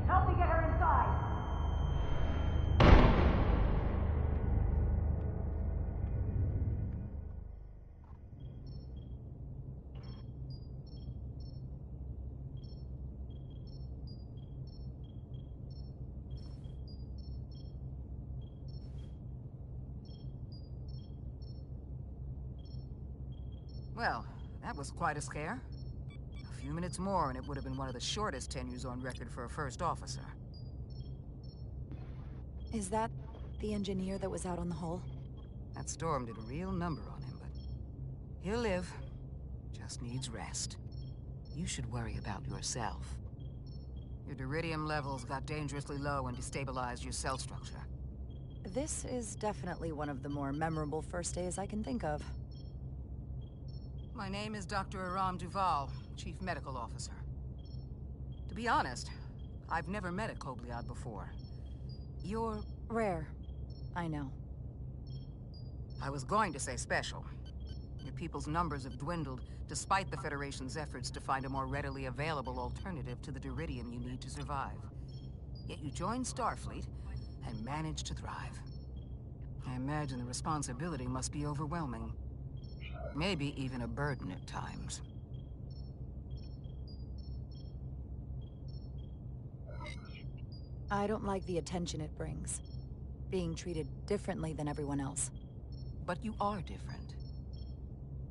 help me get her inside! Well, that was quite a scare. A few minutes more and it would have been one of the shortest tenures on record for a first officer. Is that the engineer that was out on the hull? That storm did a real number on him, but he'll live. Just needs rest. You should worry about yourself. Your deridium levels got dangerously low and destabilized your cell structure. This is definitely one of the more memorable first days I can think of. My name is Dr. Aram Duval, Chief Medical Officer. To be honest, I've never met a Kobliad before. You're... rare. I know. I was going to say special. Your people's numbers have dwindled, despite the Federation's efforts to find a more readily available alternative to the deridium you need to survive. Yet you joined Starfleet, and managed to thrive. I imagine the responsibility must be overwhelming. Maybe even a burden at times. I don't like the attention it brings. Being treated differently than everyone else. But you are different.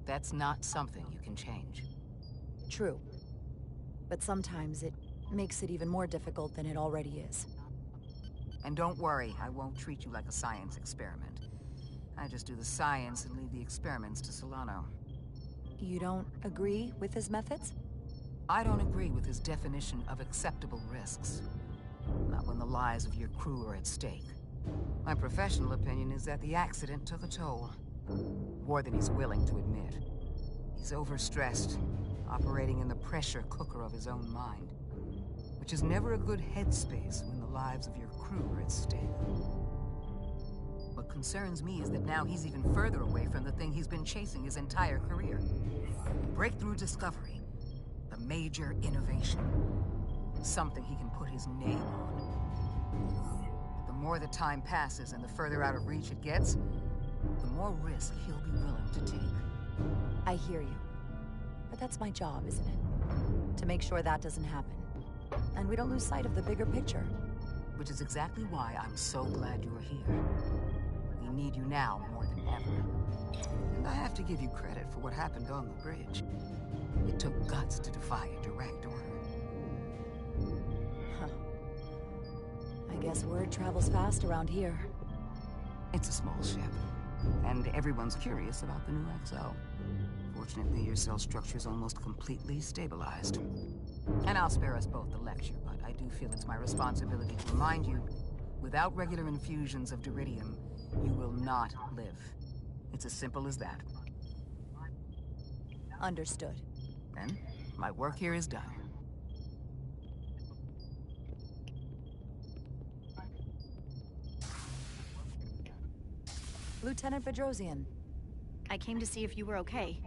That's not something you can change. True. But sometimes it makes it even more difficult than it already is. And don't worry, I won't treat you like a science experiment. I just do the science and leave the experiments to Solano. You don't agree with his methods? I don't agree with his definition of acceptable risks. Not when the lives of your crew are at stake. My professional opinion is that the accident took a toll. More than he's willing to admit. He's overstressed, operating in the pressure cooker of his own mind. Which is never a good headspace when the lives of your crew are at stake. What concerns me is that now he's even further away from the thing he's been chasing his entire career. Breakthrough discovery. The major innovation. Something he can put his name on. But the more the time passes and the further out of reach it gets, the more risk he'll be willing to take. I hear you. But that's my job, isn't it? To make sure that doesn't happen. And we don't lose sight of the bigger picture. Which is exactly why I'm so glad you're here. We need you now more than ever. And I have to give you credit for what happened on the bridge. It took guts to defy a direct order. Huh. I guess word travels fast around here. It's a small ship. And everyone's curious about the new XO. Fortunately, your cell structure's almost completely stabilized. And I'll spare us both the lecture, but I do feel it's my responsibility to remind you, without regular infusions of deridium, you will not live. It's as simple as that. Understood. Then, my work here is done. Lieutenant Bedrosian. I came to see if you were okay.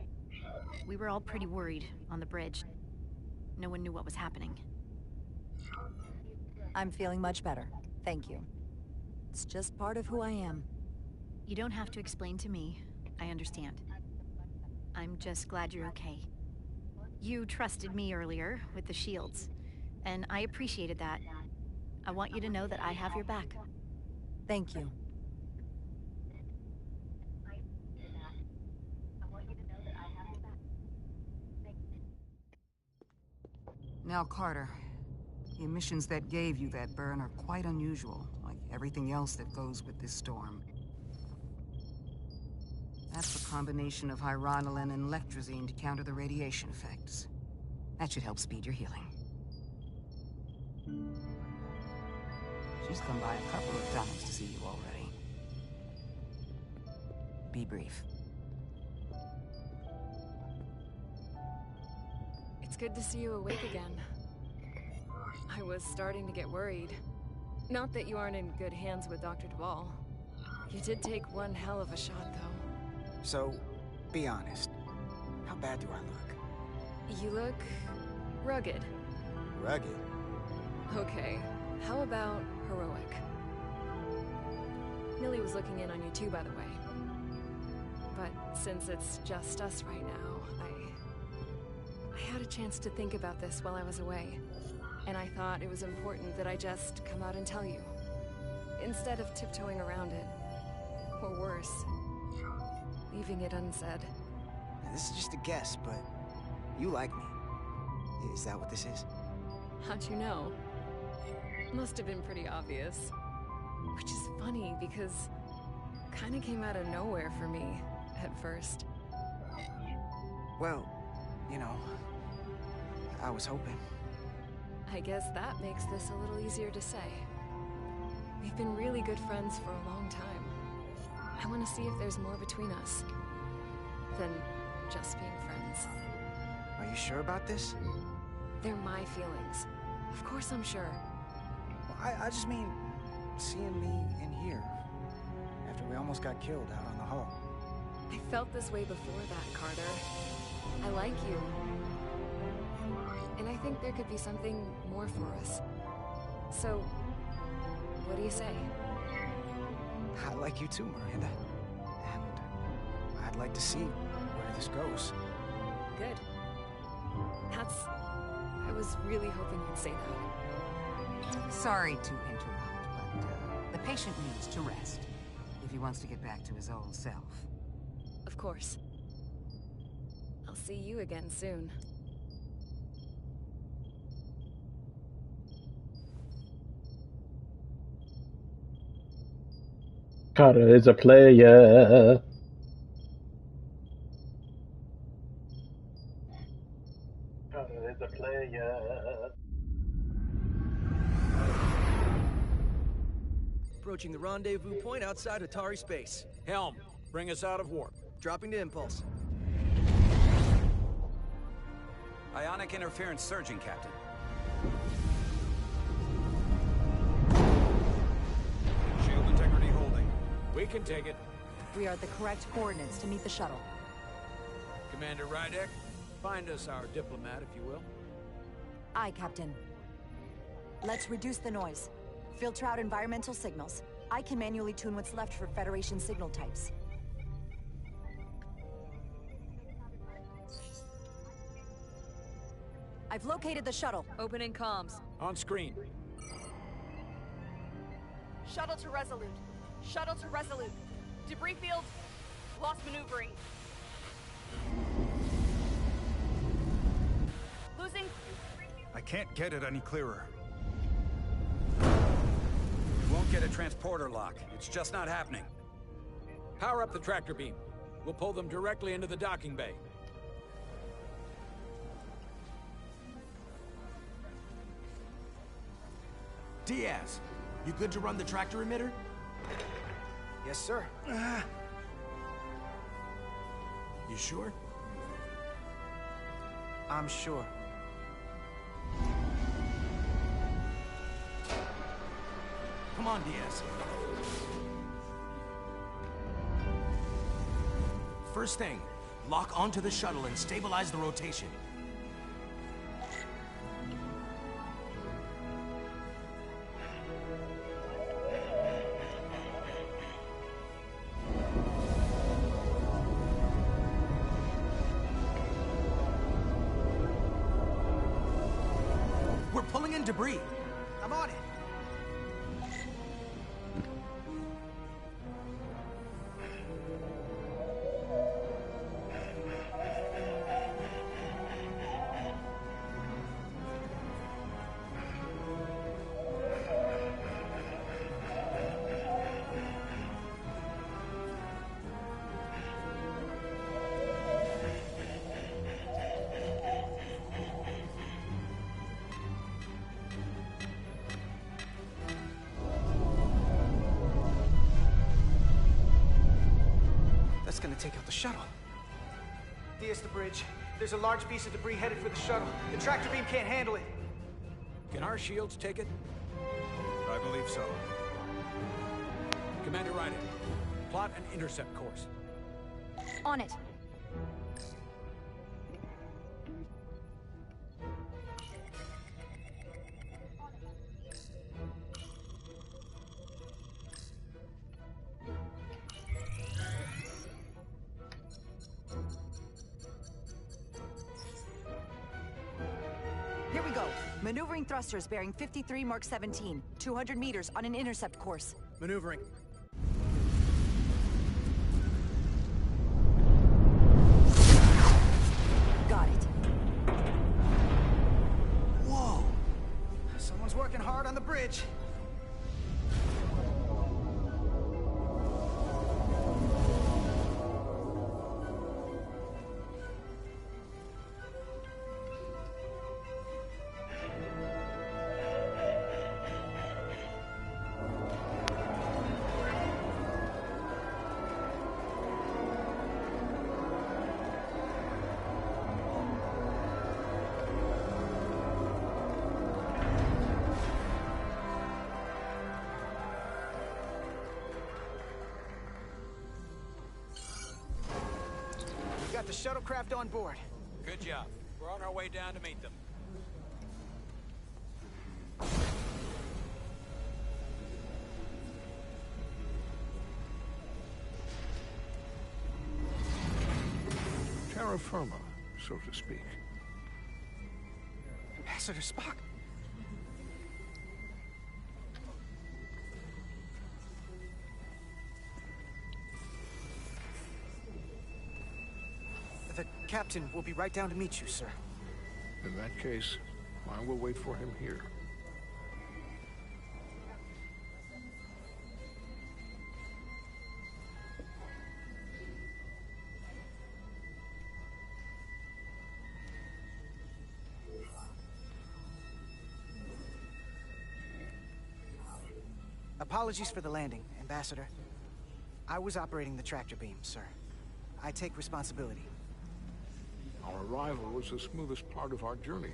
We were all pretty worried on the bridge. No one knew what was happening. I'm feeling much better. Thank you. It's just part of who I am. You don't have to explain to me. I understand. I'm just glad you're okay. You trusted me earlier with the shields, and I appreciated that. I want you to know that I have your back. Thank you. Now, Carter, the emissions that gave you that burn are quite unusual, like everything else that goes with this storm. That's a combination of hyronolin and lectrazine to counter the radiation effects. That should help speed your healing. She's come by a couple of times to see you already. Be brief. It's good to see you awake again. I was starting to get worried. Not that you aren't in good hands with Dr. Duvall. You did take one hell of a shot, though. So, be honest. How bad do I look? You look rugged. Rugged? Okay, how about heroic? Millie was looking in on you too, by the way. But since it's just us right now, I had a chance to think about this while I was away. And I thought it was important that I just come out and tell you. Instead of tiptoeing around it. Or worse, leaving it unsaid. Now, this is just a guess, but you like me. Is that what this is? How'd you know? Must have been pretty obvious. Which is funny, because it kinda came out of nowhere for me, at first. Well, you know, I was hoping. I guess that makes this a little easier to say. We've been really good friends for a long time. I want to see if there's more between us than just being friends. Are you sure about this? They're my feelings. Of course I'm sure. Well, I just mean, seeing me in here, after we almost got killed out on the hull. I felt this way before that, Carter. I like you. And I think there could be something more for us. So, what do you say? I like you too, Miranda. And I'd like to see where this goes. Good. I was really hoping you'd say that. Sorry to interrupt, but the patient needs to rest if he wants to get back to his old self. Of course. I'll see you again soon. Carter is a player. Carter is a player. Approaching the rendezvous point outside Atari space. Helm, bring us out of warp. Dropping to impulse. Ionic interference surging, Captain. Shield integrity holding. We can take it. We are at the correct coordinates to meet the shuttle. Commander Rydek, find us our diplomat, if you will. Aye, Captain. Let's reduce the noise. Filter out environmental signals. I can manually tune what's left for Federation signal types. I've located the shuttle. Opening comms. On screen. Shuttle to Resolute. Shuttle to Resolute. Debris field. Lost maneuvering. Losing. I can't get it any clearer. You won't get a transporter lock. It's just not happening. Power up the tractor beam. We'll pull them directly into the docking bay. Diaz, you good to run the tractor emitter? Yes, sir. You sure? I'm sure. Come on, Diaz. First thing, lock onto the shuttle and stabilize the rotation. We're pulling in debris. I'm on it. That's gonna take out the shuttle. There's the bridge. There's a large piece of debris headed for the shuttle. The tractor beam can't handle it. Can our shields take it? I believe so. Commander Ryder, plot an intercept course. On it. Here we go. Maneuvering thrusters bearing 53 Mark 17, 200 meters on an intercept course. Maneuvering. Got it. Whoa! Someone's working hard on the bridge. Got the shuttlecraft on board. Good job. We're on our way down to meet them. Terra firma, so to speak. Ambassador Spock. The captain will be right down to meet you, sir. In that case, I will wait for him here. Apologies for the landing, Ambassador. I was operating the tractor beam, sir. I take responsibility. Our arrival was the smoothest part of our journey.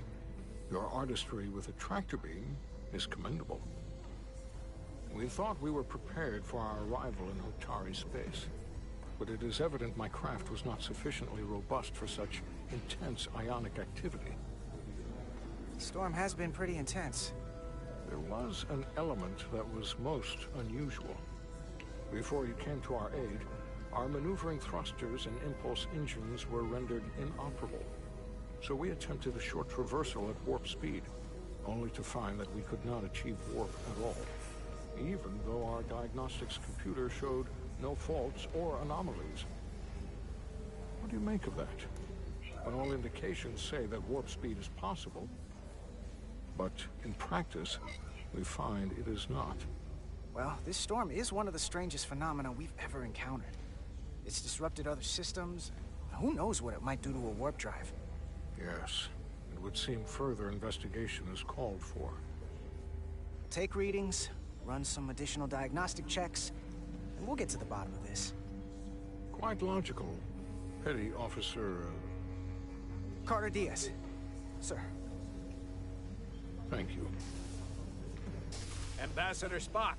Your artistry with a tractor beam is commendable. We thought we were prepared for our arrival in Hotari space, but it is evident my craft was not sufficiently robust for such intense ionic activity. The storm has been pretty intense. There was an element that was most unusual. Before you came to our aid, our maneuvering thrusters and impulse engines were rendered inoperable. So we attempted a short traversal at warp speed, only to find that we could not achieve warp at all, even though our diagnostics computer showed no faults or anomalies. What do you make of that? When all indications say that warp speed is possible, but in practice, we find it is not. Well, this storm is one of the strangest phenomena we've ever encountered. It's disrupted other systems. Who knows what it might do to a warp drive? Yes, it would seem further investigation is called for. Take readings, run some additional diagnostic checks, and we'll get to the bottom of this. Quite logical. Petty Officer... Carter Diaz. Sir. Thank you. Ambassador Spock.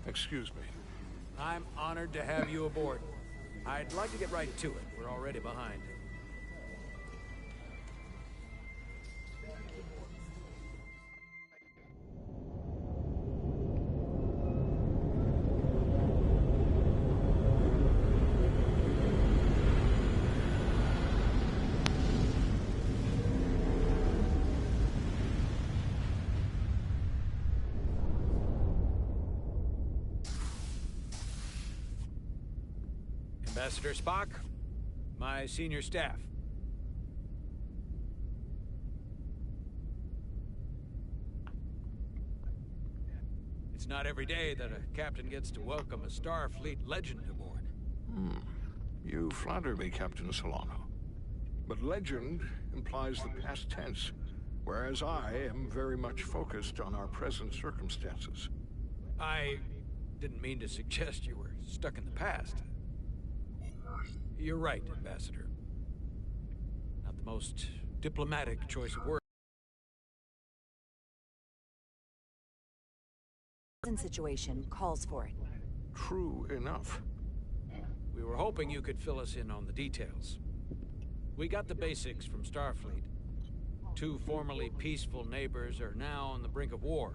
Excuse me. I'm honored to have you aboard. I'd like to get right to it. We're already behind. Ambassador Spock, my senior staff. It's not every day that a captain gets to welcome a Starfleet legend aboard. You flatter me, Captain Solano. But legend implies the past tense, whereas I am very much focused on our present circumstances. I didn't mean to suggest you were stuck in the past. You're right, Ambassador. Not the most diplomatic choice of words. The situation calls for it. True enough. We were hoping you could fill us in on the details. We got the basics from Starfleet. Two formerly peaceful neighbors are now on the brink of war.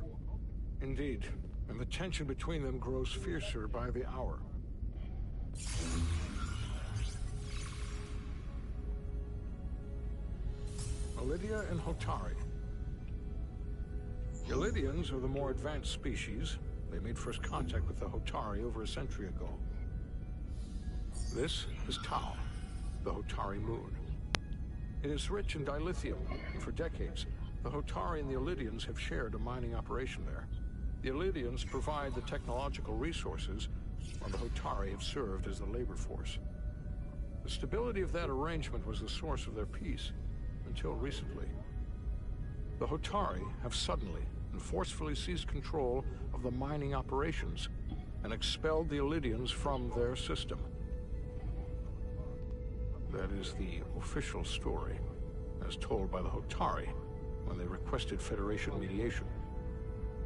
Indeed, and the tension between them grows fiercer by the hour. Lydia and Hotari. The Lydians are the more advanced species. They made first contact with the Hotari over a century ago. This is Tau, the Hotari moon. It is rich in dilithium, and for decades, the Hotari and the Illydians have shared a mining operation there. The Illydians provide the technological resources, while the Hotari have served as the labor force. The stability of that arrangement was the source of their peace, until recently. The Hotari have suddenly and forcefully seized control of the mining operations and expelled the Illydians from their system. That is the official story, as told by the Hotari when they requested Federation mediation.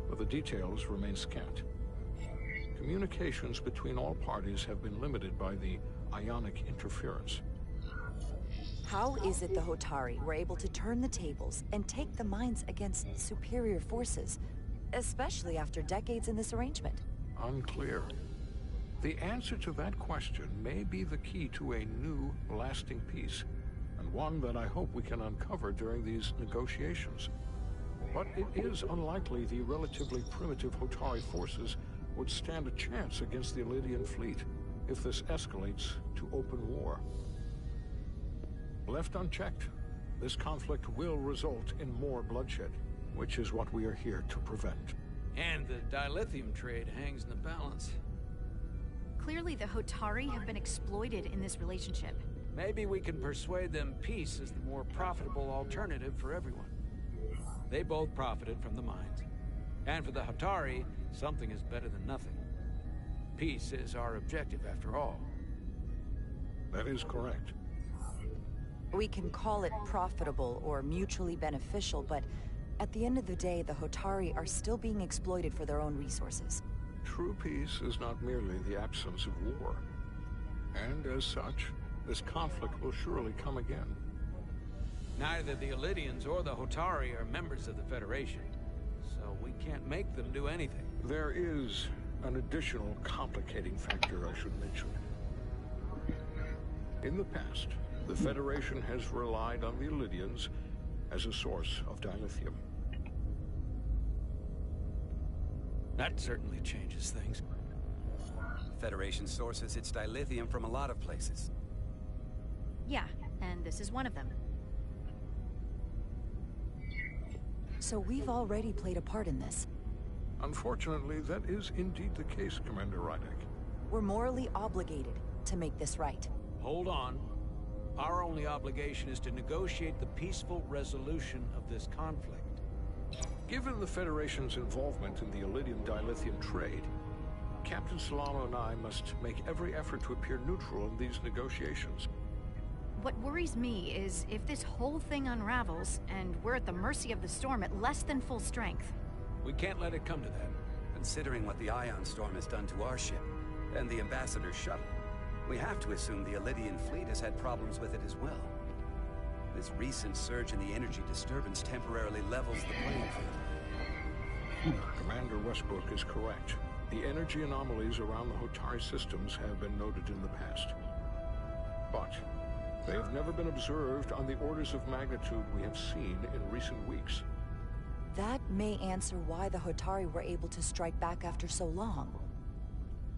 But the details remain scant. Communications between all parties have been limited by the ionic interference. How is it the Hotari were able to turn the tables and take the mines against superior forces, especially after decades in this arrangement? Unclear. The answer to that question may be the key to a new, lasting peace, and one that I hope we can uncover during these negotiations. But it is unlikely the relatively primitive Hotari forces would stand a chance against the Illydian fleet if this escalates to open war. Left unchecked, this conflict will result in more bloodshed, which is what we are here to prevent. And the dilithium trade hangs in the balance. Clearly the Hotari have been exploited in this relationship. Maybe we can persuade them peace is the more profitable alternative for everyone. They both profited from the mines. And for the Hotari, something is better than nothing. Peace is our objective after all. That is correct. We can call it profitable or mutually beneficial, but at the end of the day, the Hotari are still being exploited for their own resources. True peace is not merely the absence of war. And as such, this conflict will surely come again. Neither the Illydians or the Hotari are members of the Federation, so we can't make them do anything. There is an additional complicating factor I should mention. In the past, the Federation has relied on the Illydians as a source of dilithium. That certainly changes things. Federation sources its dilithium from a lot of places. Yeah, and this is one of them. So we've already played a part in this. Unfortunately, that is indeed the case, Commander Rydek. We're morally obligated to make this right. Hold on. Our only obligation is to negotiate the peaceful resolution of this conflict. Given the Federation's involvement in the Illydian dilithium trade, Captain Solano and I must make every effort to appear neutral in these negotiations. What worries me is if this whole thing unravels, and we're at the mercy of the storm at less than full strength. We can't let it come to that. Considering what the ion storm has done to our ship, and the Ambassador's shuttle, we have to assume the Illydian fleet has had problems with it as well. This recent surge in the energy disturbance temporarily levels the playing field. Commander Westbrook is correct. The energy anomalies around the Hotari systems have been noted in the past. But they have never been observed on the orders of magnitude we have seen in recent weeks. That may answer why the Hotari were able to strike back after so long.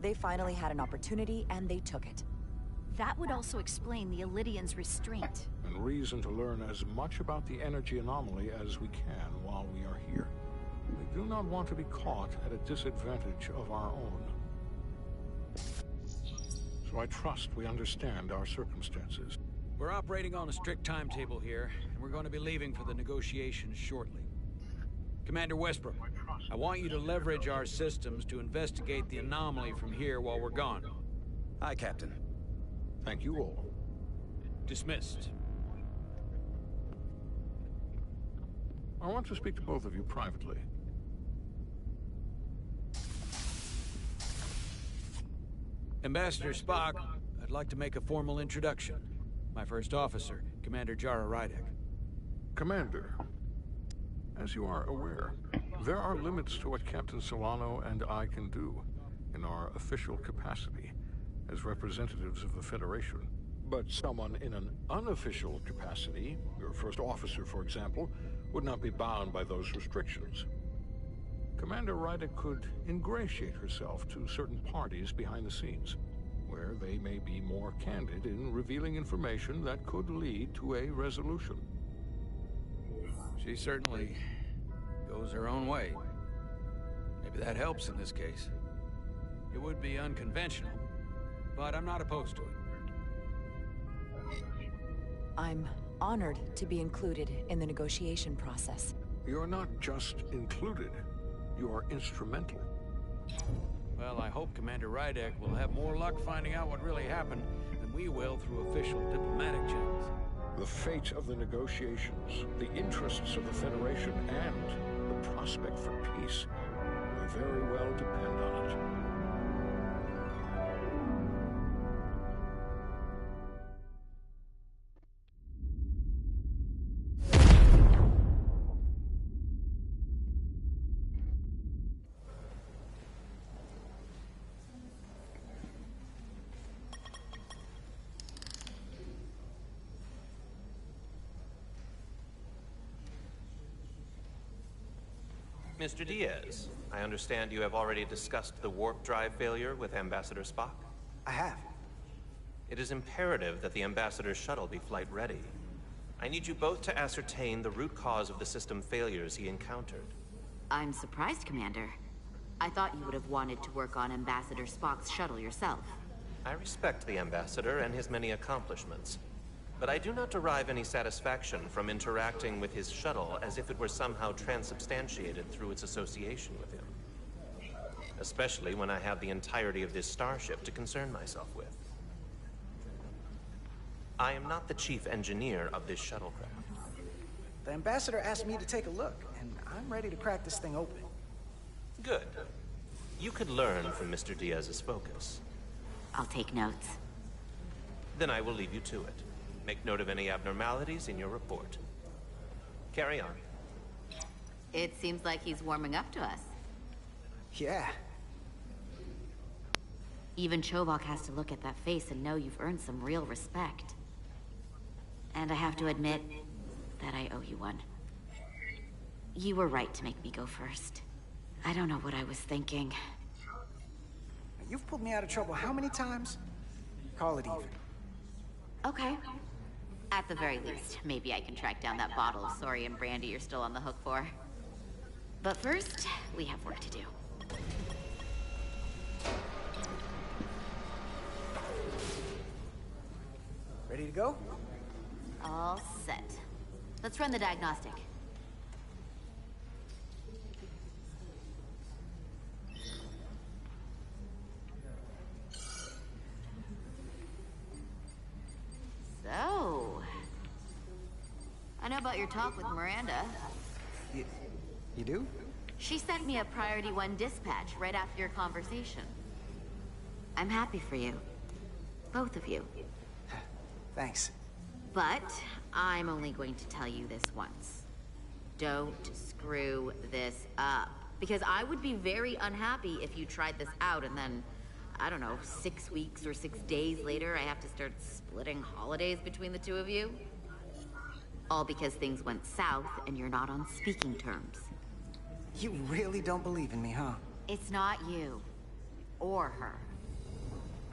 They finally had an opportunity, and they took it. That would also explain the Illydians' restraint. And reason to learn as much about the energy anomaly as we can while we are here. We do not want to be caught at a disadvantage of our own. So I trust we understand our circumstances. We're operating on a strict timetable here, and we're going to be leaving for the negotiations shortly. Commander Westbrook, I want you to leverage our systems to investigate the anomaly from here while we're gone. Aye, Captain. Thank you all. Dismissed. I want to speak to both of you privately. Ambassador Spock, I'd like to make a formal introduction. My first officer, Commander Jara Rydek. Commander, as you are aware, there are limits to what Captain Solano and I can do in our official capacity as representatives of the Federation. But someone in an unofficial capacity, your first officer, for example, would not be bound by those restrictions. Commander Rydek could ingratiate herself to certain parties behind the scenes, where they may be more candid in revealing information that could lead to a resolution. She certainly goes her own way. Maybe that helps in this case. It would be unconventional, but I'm not opposed to it. I'm honored to be included in the negotiation process. You're not just included, you are instrumental. Well, I hope Commander Rydek will have more luck finding out what really happened than we will through official diplomatic channels. The fate of the negotiations, the interests of the Federation, and the prospect for peace may very well depend on it. Mr. Diaz, I understand you have already discussed the warp drive failure with Ambassador Spock? I have. It is imperative that the Ambassador's shuttle be flight ready. I need you both to ascertain the root cause of the system failures he encountered. I'm surprised, Commander. I thought you would have wanted to work on Ambassador Spock's shuttle yourself. I respect the Ambassador and his many accomplishments, but I do not derive any satisfaction from interacting with his shuttle as if it were somehow transubstantiated through its association with him. Especially when I have the entirety of this starship to concern myself with. I am not the chief engineer of this shuttlecraft. The Ambassador asked me to take a look, and I'm ready to crack this thing open. Good. You could learn from Mr. Diaz's focus. I'll take notes. Then I will leave you to it. Make note of any abnormalities in your report. Carry on. It seems like he's warming up to us. Yeah. Even Chovok has to look at that face and know you've earned some real respect. And I have to admit that I owe you one. You were right to make me go first. I don't know what I was thinking. You've pulled me out of trouble how many times? Call it even. Okay. At the very least, maybe I can track down that bottle of Saurian brandy you're still on the hook for. But first, we have work to do. Ready to go? All set. Let's run the diagnostic. So, I know about your talk with Miranda. You do? She sent me a Priority 1 dispatch right after your conversation. I'm happy for you. Both of you. Thanks. But I'm only going to tell you this once. Don't screw this up. Because I would be very unhappy if you tried this out and then, I don't know, 6 weeks or 6 days later, I have to start splitting holidays between the two of you. All because things went south and you're not on speaking terms. You really don't believe in me, huh? It's not you. Or her.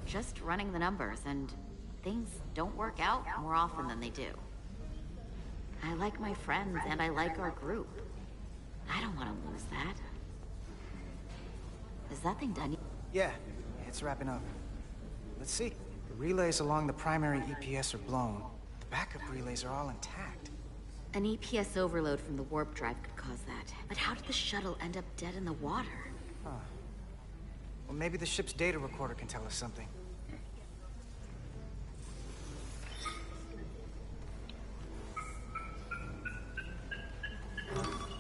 Just running the numbers, and things don't work out more often than they do. I like my friends, and I like our group. I don't want to lose that. Is that thing done? Yeah, it's wrapping up. Let's see. The relays along the primary EPS are blown. The backup relays are all intact. An EPS overload from the warp drive could cause that. But how did the shuttle end up dead in the water? Huh. Well, maybe the ship's data recorder can tell us something.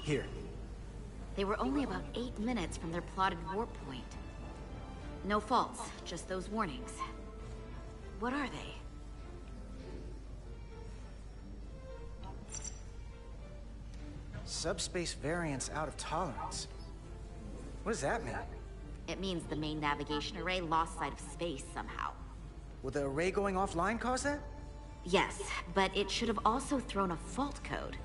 Here. They were only about 8 minutes from their plotted warp point. No faults, just those warnings. What are they? Subspace variance out of tolerance. What does that mean? It means the main navigation array lost sight of space somehow. Would the array going offline cause that? Yes, but it should have also thrown a fault code.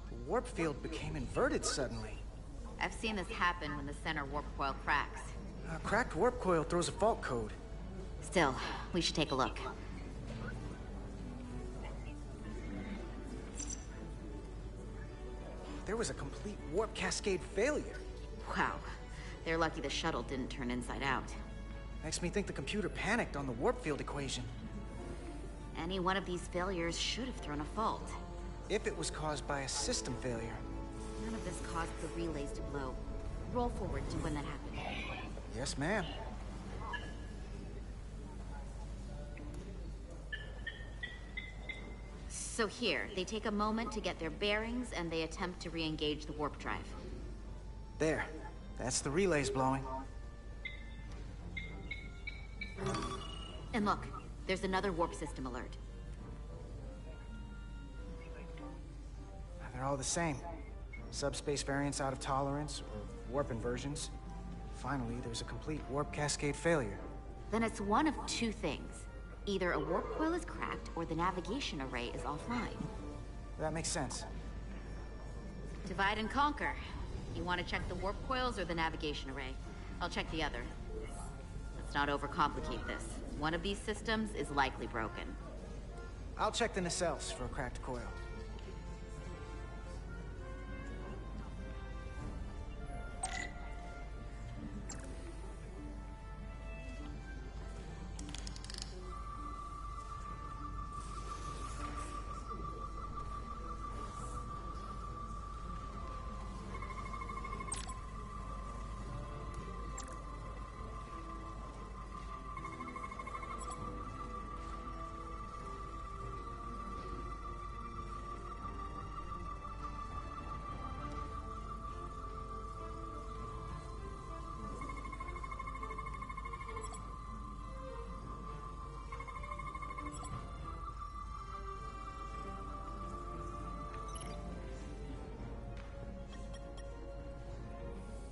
The warp field became inverted suddenly. I've seen this happen when the center warp coil cracks. A cracked warp coil throws a fault code. Still, we should take a look. There was a complete warp cascade failure. Wow. They're lucky the shuttle didn't turn inside out. Makes me think the computer panicked on the warp field equation. Any one of these failures should have thrown a fault. If it was caused by a system failure. None of this caused the relays to blow. Roll forward to when that happened. Yes, ma'am. So here, they take a moment to get their bearings and they attempt to re-engage the warp drive. There. That's the relays blowing. And look, there's another warp system alert. They're all the same. Subspace variance out of tolerance, or warp inversions. Finally, there's a complete warp cascade failure. Then it's one of two things. Either a warp coil is cracked, or the navigation array is offline. That makes sense. Divide and conquer. You want to check the warp coils or the navigation array? I'll check the other. Let's not overcomplicate this. One of these systems is likely broken. I'll check the nacelles for a cracked coil.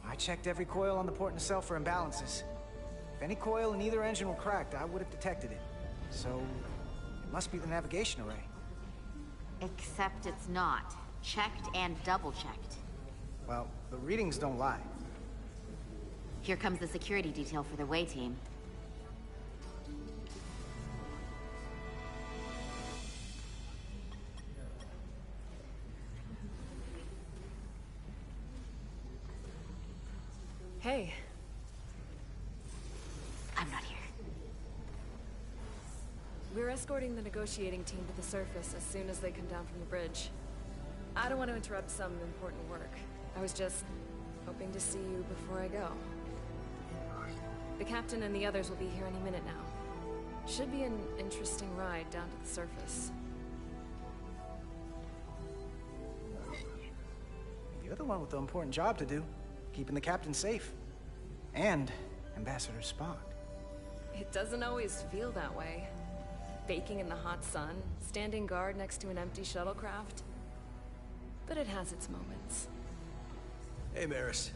I checked every coil on the port nacelle for imbalances. If any coil in either engine were cracked, I would have detected it. So, it must be the navigation array. Except it's not. Checked and double-checked. Well, the readings don't lie. Here comes the security detail for the way team. Hey. I'm not here. We're escorting the negotiating team to the surface as soon as they come down from the bridge. I don't want to interrupt some important work. I was just hoping to see you before I go. The captain and the others will be here any minute now. Should be an interesting ride down to the surface. You're the one with the important job to do. Keeping the captain safe. And Ambassador Spock. It doesn't always feel that way. Baking in the hot sun, standing guard next to an empty shuttlecraft. But it has its moments. Hey, Maris.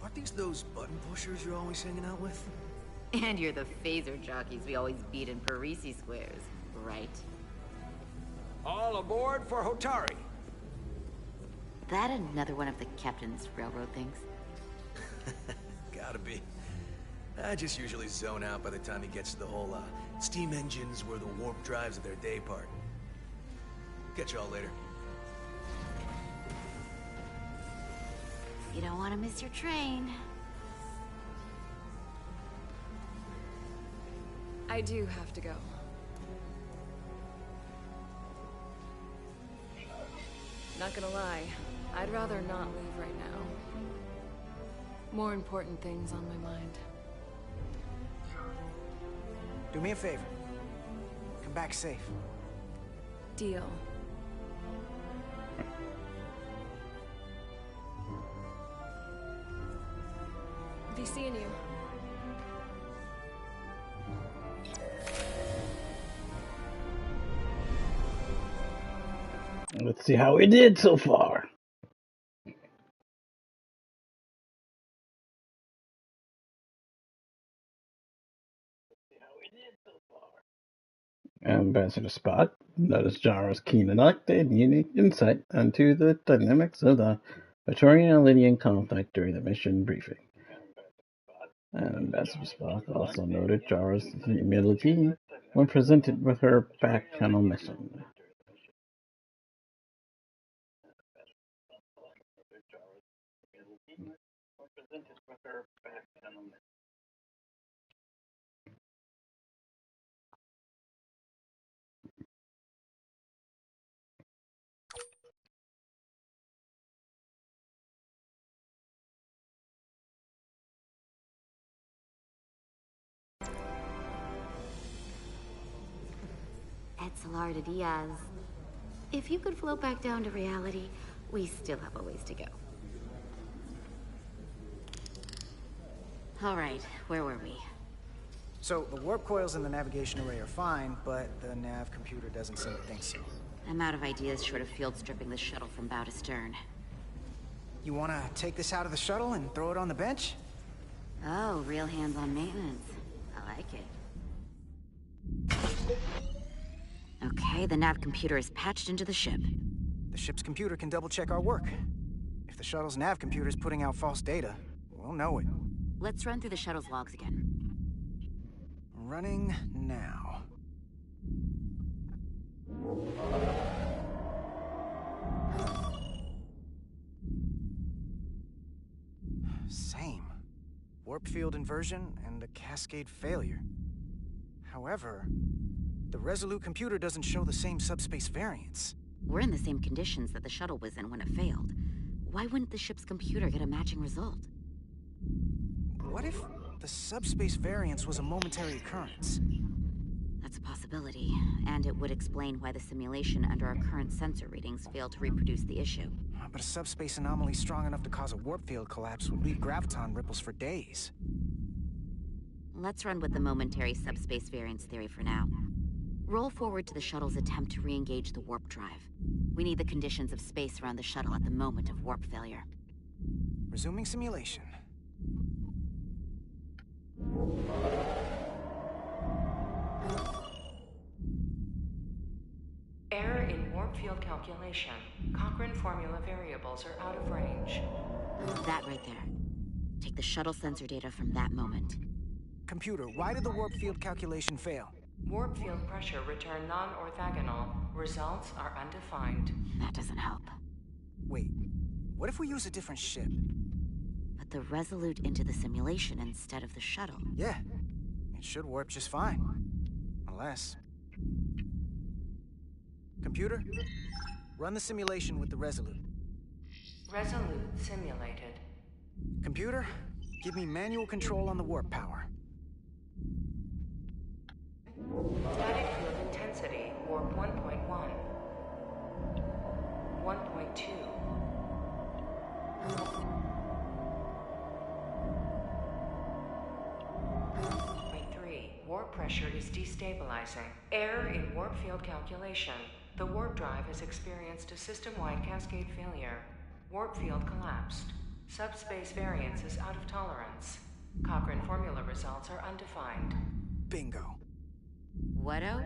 Aren't these those button pushers you're always hanging out with? And you're the phaser jockeys we always beat in Parisi squares, right? All aboard for Hotari. That another one of the captain's railroad things? Gotta be. I just usually zone out by the time he gets to the whole, steam engines were the warp drives of their day part. Catch y'all later. You don't want to miss your train. I do have to go. Not gonna lie, I'd rather not leave right now. More important things on my mind. Do me a favor. Come back safe. Deal. Be seeing you. Let's see how we did so far. Ambassador Spot noticed Jara's keen intellect and unique insight into the dynamics of the Praetorian-Lydian conflict during the mission briefing. And Ambassador Spock also noted Jara's humility when presented with her back-channel mission. Etzelarda Diaz. If you could float back down to reality, we still have a ways to go. All right, where were we? So, the warp coils in the navigation array are fine, but the nav computer doesn't seem to think so. I'm out of ideas short of field stripping the shuttle from bow to stern. You wanna take this out of the shuttle and throw it on the bench? Oh, real hands-on maintenance. I like it. Okay, the nav computer is patched into the ship. The ship's computer can double-check our work. If the shuttle's nav computer is putting out false data, we'll know it. Let's run through the shuttle's logs again. Running now. Same. Warp field inversion and a cascade failure. However, the Resolute computer doesn't show the same subspace variance. We're in the same conditions that the shuttle was in when it failed. Why wouldn't the ship's computer get a matching result? What if the subspace variance was a momentary occurrence? That's a possibility, and it would explain why the simulation under our current sensor readings failed to reproduce the issue. But a subspace anomaly strong enough to cause a warp field collapse would leave graviton ripples for days. Let's run with the momentary subspace variance theory for now. Roll forward to the shuttle's attempt to re-engage the warp drive. We need the conditions of space around the shuttle at the moment of warp failure. Resuming simulation. Error in warp field calculation. Cochrane formula variables are out of range. That right there. Take the shuttle sensor data from that moment. Computer, why did the warp field calculation fail? Warp field pressure returned non-orthogonal. Results are undefined. That doesn't help. Wait, what if we use a different ship? Put the Resolute into the simulation instead of the shuttle. Yeah, it should warp just fine. Unless... Computer, run the simulation with the Resolute. Resolute simulated. Computer, give me manual control on the warp power. Static field intensity, warp 1.1. 1.2. 3. Warp pressure is destabilizing. Error in warp field calculation. The warp drive has experienced a system-wide cascade failure. Warp field collapsed. Subspace variance is out of tolerance. Cochrane formula results are undefined. Bingo. What-o?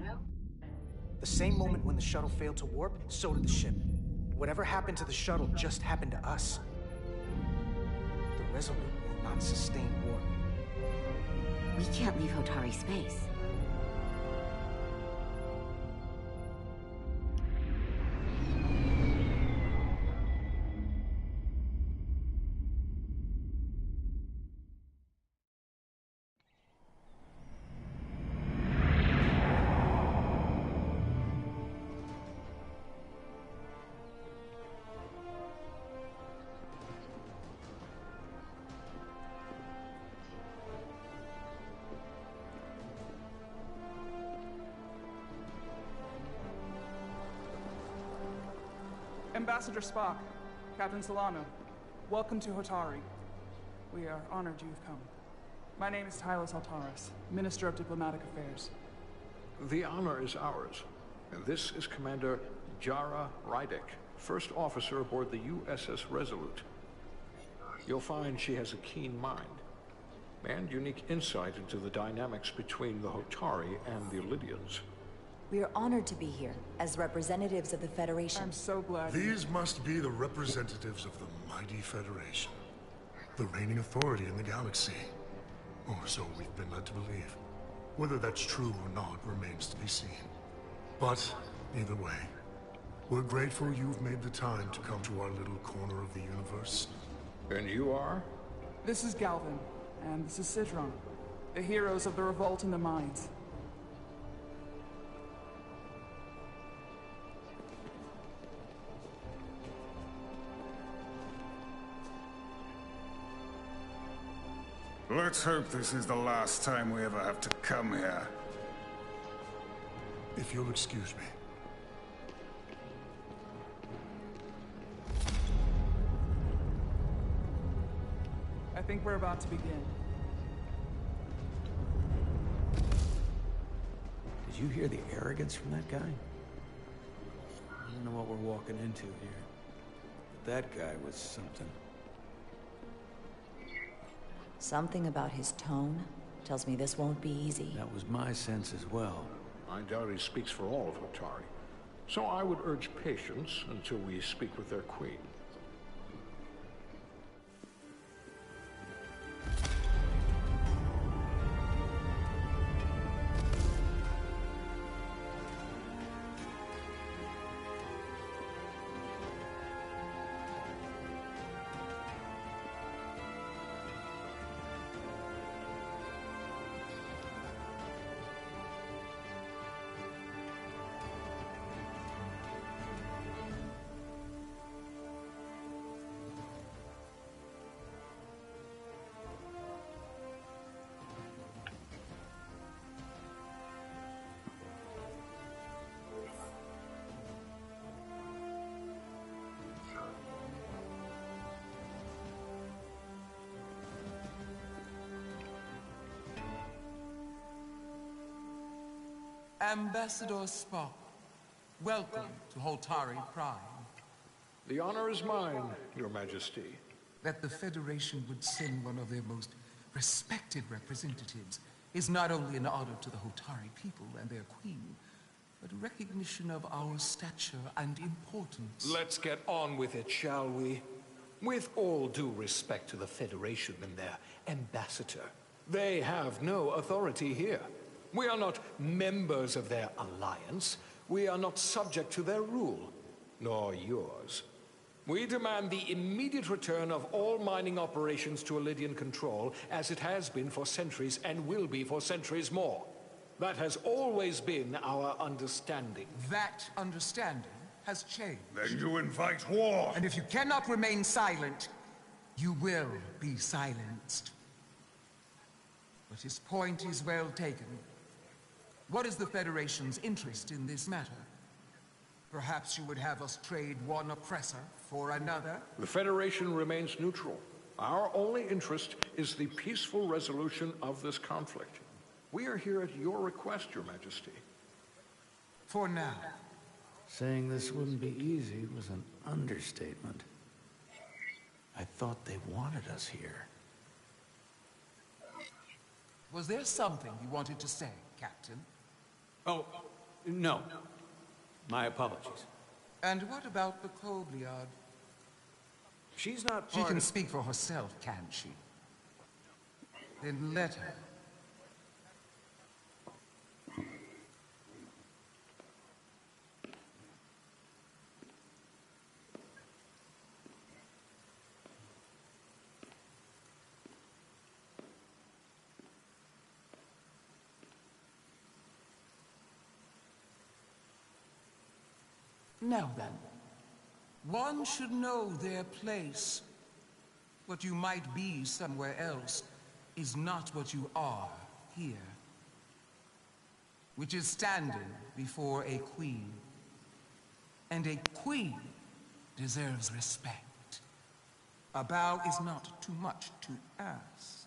The same moment when the shuttle failed to warp, so did the ship. Whatever happened to the shuttle just happened to us. The Resolute will not sustain warp. We can't leave Hotari space. Ambassador Spock, Captain Solano, welcome to Hotari. We are honored you've come. My name is Tylos Altaris, Minister of Diplomatic Affairs. The honor is ours. And this is Commander Jara Rydick, first officer aboard the USS Resolute. You'll find she has a keen mind and unique insight into the dynamics between the Hotari and the Lydians. We are honored to be here as representatives of the Federation. I'm so glad. These must be the representatives of the mighty Federation, the reigning authority in the galaxy. Or so we've been led to believe. Whether that's true or not remains to be seen. But either way, we're grateful you've made the time to come to our little corner of the universe. And you are? This is Galvin, and this is Sidron, the heroes of the revolt in the mines. Let's hope this is the last time we ever have to come here. If you'll excuse me. I think we're about to begin. Did you hear the arrogance from that guy? I don't know what we're walking into here. But that guy was something. Something about his tone tells me this won't be easy. That was my sense as well. I doubt he speaks for all of Hotari. So I would urge patience until we speak with their queen. Ambassador Spock, welcome to Hotari Prime. The honor is mine, Your Majesty. That the Federation would send one of their most respected representatives is not only an honor to the Hotari people and their queen, but a recognition of our stature and importance. Let's get on with it, shall we? With all due respect to the Federation and their ambassador, they have no authority here. We are not members of their alliance. We are not subject to their rule, nor yours. We demand the immediate return of all mining operations to Lydian control, as it has been for centuries and will be for centuries more. That has always been our understanding. That understanding has changed. Then you invite war! And if you cannot remain silent, you will be silenced. But his point is well taken. What is the Federation's interest in this matter? Perhaps you would have us trade one oppressor for another? The Federation remains neutral. Our only interest is the peaceful resolution of this conflict. We are here at your request, Your Majesty. For now. Saying this wouldn't be easy was an understatement. I thought they wanted us here. Was there something you wanted to say, Captain? Oh, no. My apologies. And what about the Kobliad? She's not She part can of... speak for herself, can't she? Then let her. Now then, one should know their place. What you might be somewhere else is not what you are here. Which is standing before a queen. And a queen deserves respect. A bow is not too much to ask.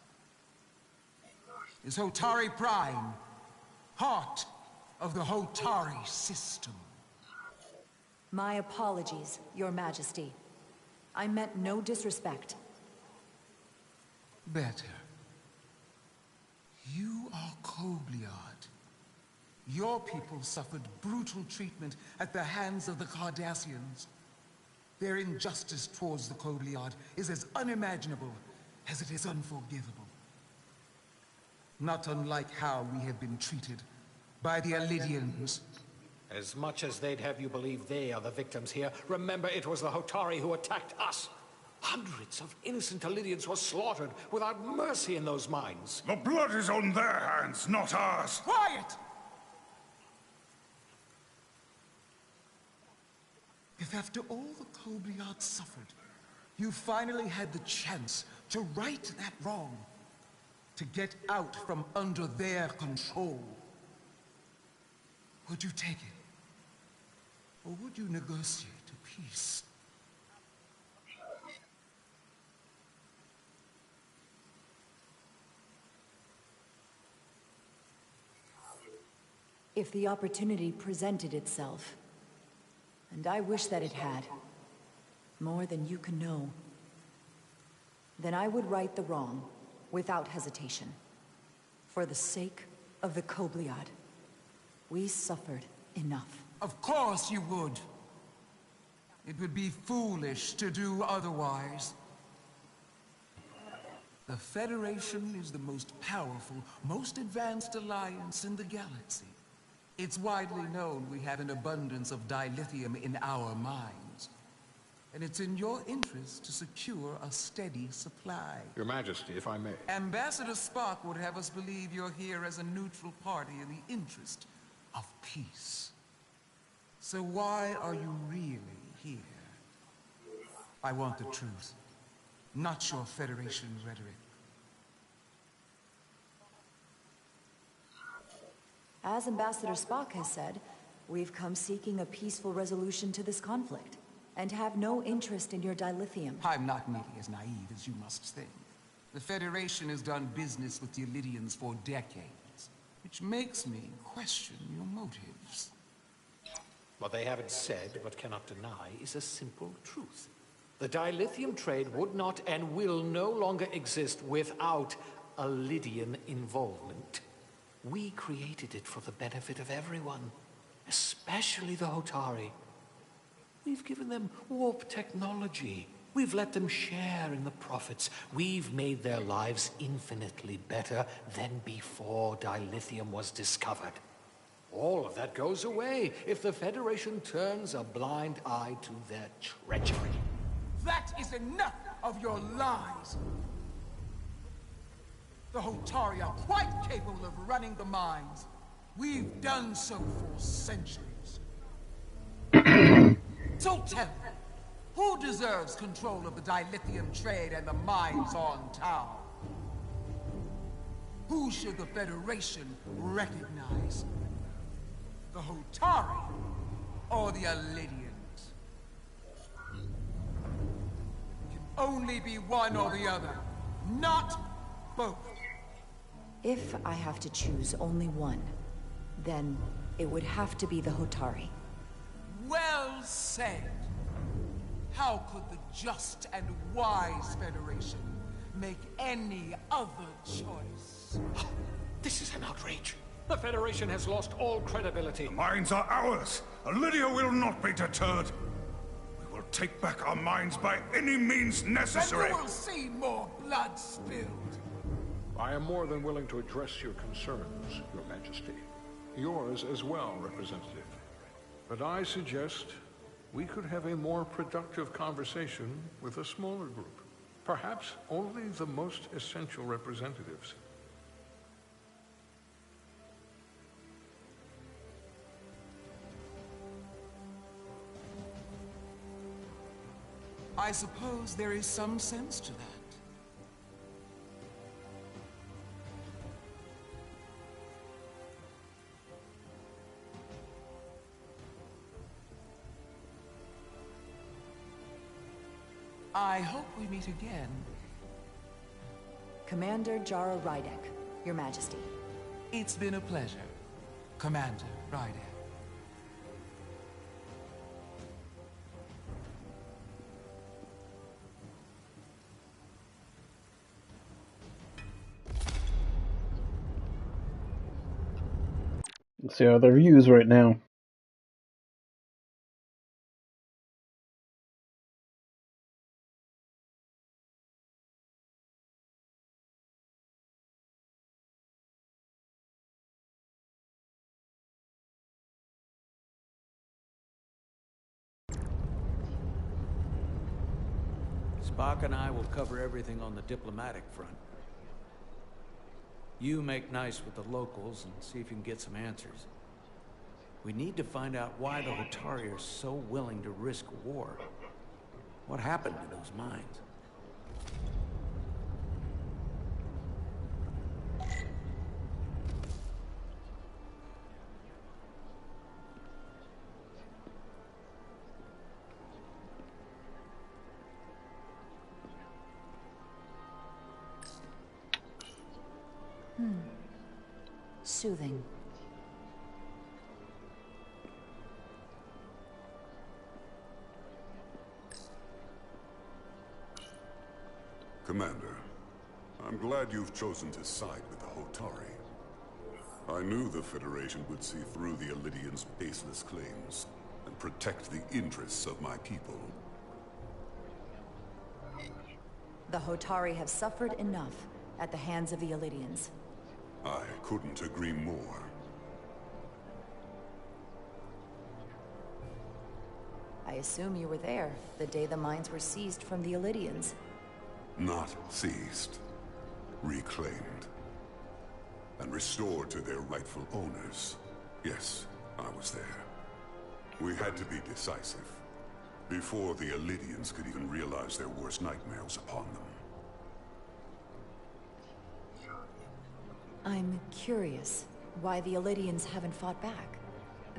Is Hotari Prime part of the Hotari system? My apologies, Your Majesty. I meant no disrespect. Better. You are Kobliad. Your people suffered brutal treatment at the hands of the Cardassians. Their injustice towards the Kobliad is as unimaginable as it is unforgivable. Not unlike how we have been treated by the Alidians. As much as they'd have you believe they are the victims here, remember it was the Hotari who attacked us. Hundreds of innocent Alidians were slaughtered without mercy in those mines. The blood is on their hands, not ours. Quiet! If after all the Kobliad suffered, you finally had the chance to right that wrong, to get out from under their control, would you take it? Or would you negotiate a peace? If the opportunity presented itself, and I wish that it had, more than you can know, then I would right the wrong without hesitation. For the sake of the Kobliad, we suffered enough. Of course you would. It would be foolish to do otherwise. The Federation is the most powerful, most advanced alliance in the galaxy. It's widely known we have an abundance of dilithium in our mines. And it's in your interest to secure a steady supply. Your Majesty, if I may. Ambassador Spock would have us believe you're here as a neutral party in the interest of peace. So why are you really here? I want the truth, not your Federation rhetoric. As Ambassador Spock has said, we've come seeking a peaceful resolution to this conflict, and have no interest in your dilithium. I'm not nearly as naive as you must think. The Federation has done business with the Alidians for decades, which makes me question your motives. What they haven't said, but cannot deny, is a simple truth. The dilithium trade would not and will no longer exist without Alidian involvement. We created it for the benefit of everyone, especially the Hotari. We've given them warp technology. We've let them share in the profits. We've made their lives infinitely better than before dilithium was discovered. All of that goes away if the Federation turns a blind eye to their treachery. That is enough of your lies! The Hotari are quite capable of running the mines. We've done so for centuries. So tell me, who deserves control of the dilithium trade and the mines on Tau? Who should the Federation recognize? The Hotari or the Alidians? It can only be one or the other, not both. If I have to choose only one, then it would have to be the Hotari. Well said. How could the just and wise Federation make any other choice? This is an outrage. The Federation has lost all credibility. The mines are ours. Lydia will not be deterred. We will take back our mines by any means necessary. Then you will see more blood spilled. I am more than willing to address your concerns, Your Majesty. Yours as well, Representative. But I suggest we could have a more productive conversation with a smaller group. Perhaps only the most essential representatives. I suppose there is some sense to that. I hope we meet again. Commander Jara Rydek, Your Majesty. It's been a pleasure, Commander Rydek. Let's see how the reviews right now. Spock and I will cover everything on the diplomatic front. You make nice with the locals and see if you can get some answers. We need to find out why the Hotari are so willing to risk war. What happened to those mines? Soothing. Commander, I'm glad you've chosen to side with the Hotari. I knew the Federation would see through the Illidians' baseless claims and protect the interests of my people. The Hotari have suffered enough at the hands of the Illidians. I couldn't agree more. I assume you were there the day the mines were seized from the Illidians. Not seized. Reclaimed. And restored to their rightful owners. Yes, I was there. We had to be decisive. Before the Illidians could even realize their worst nightmares upon them. I'm curious why the Illidians haven't fought back.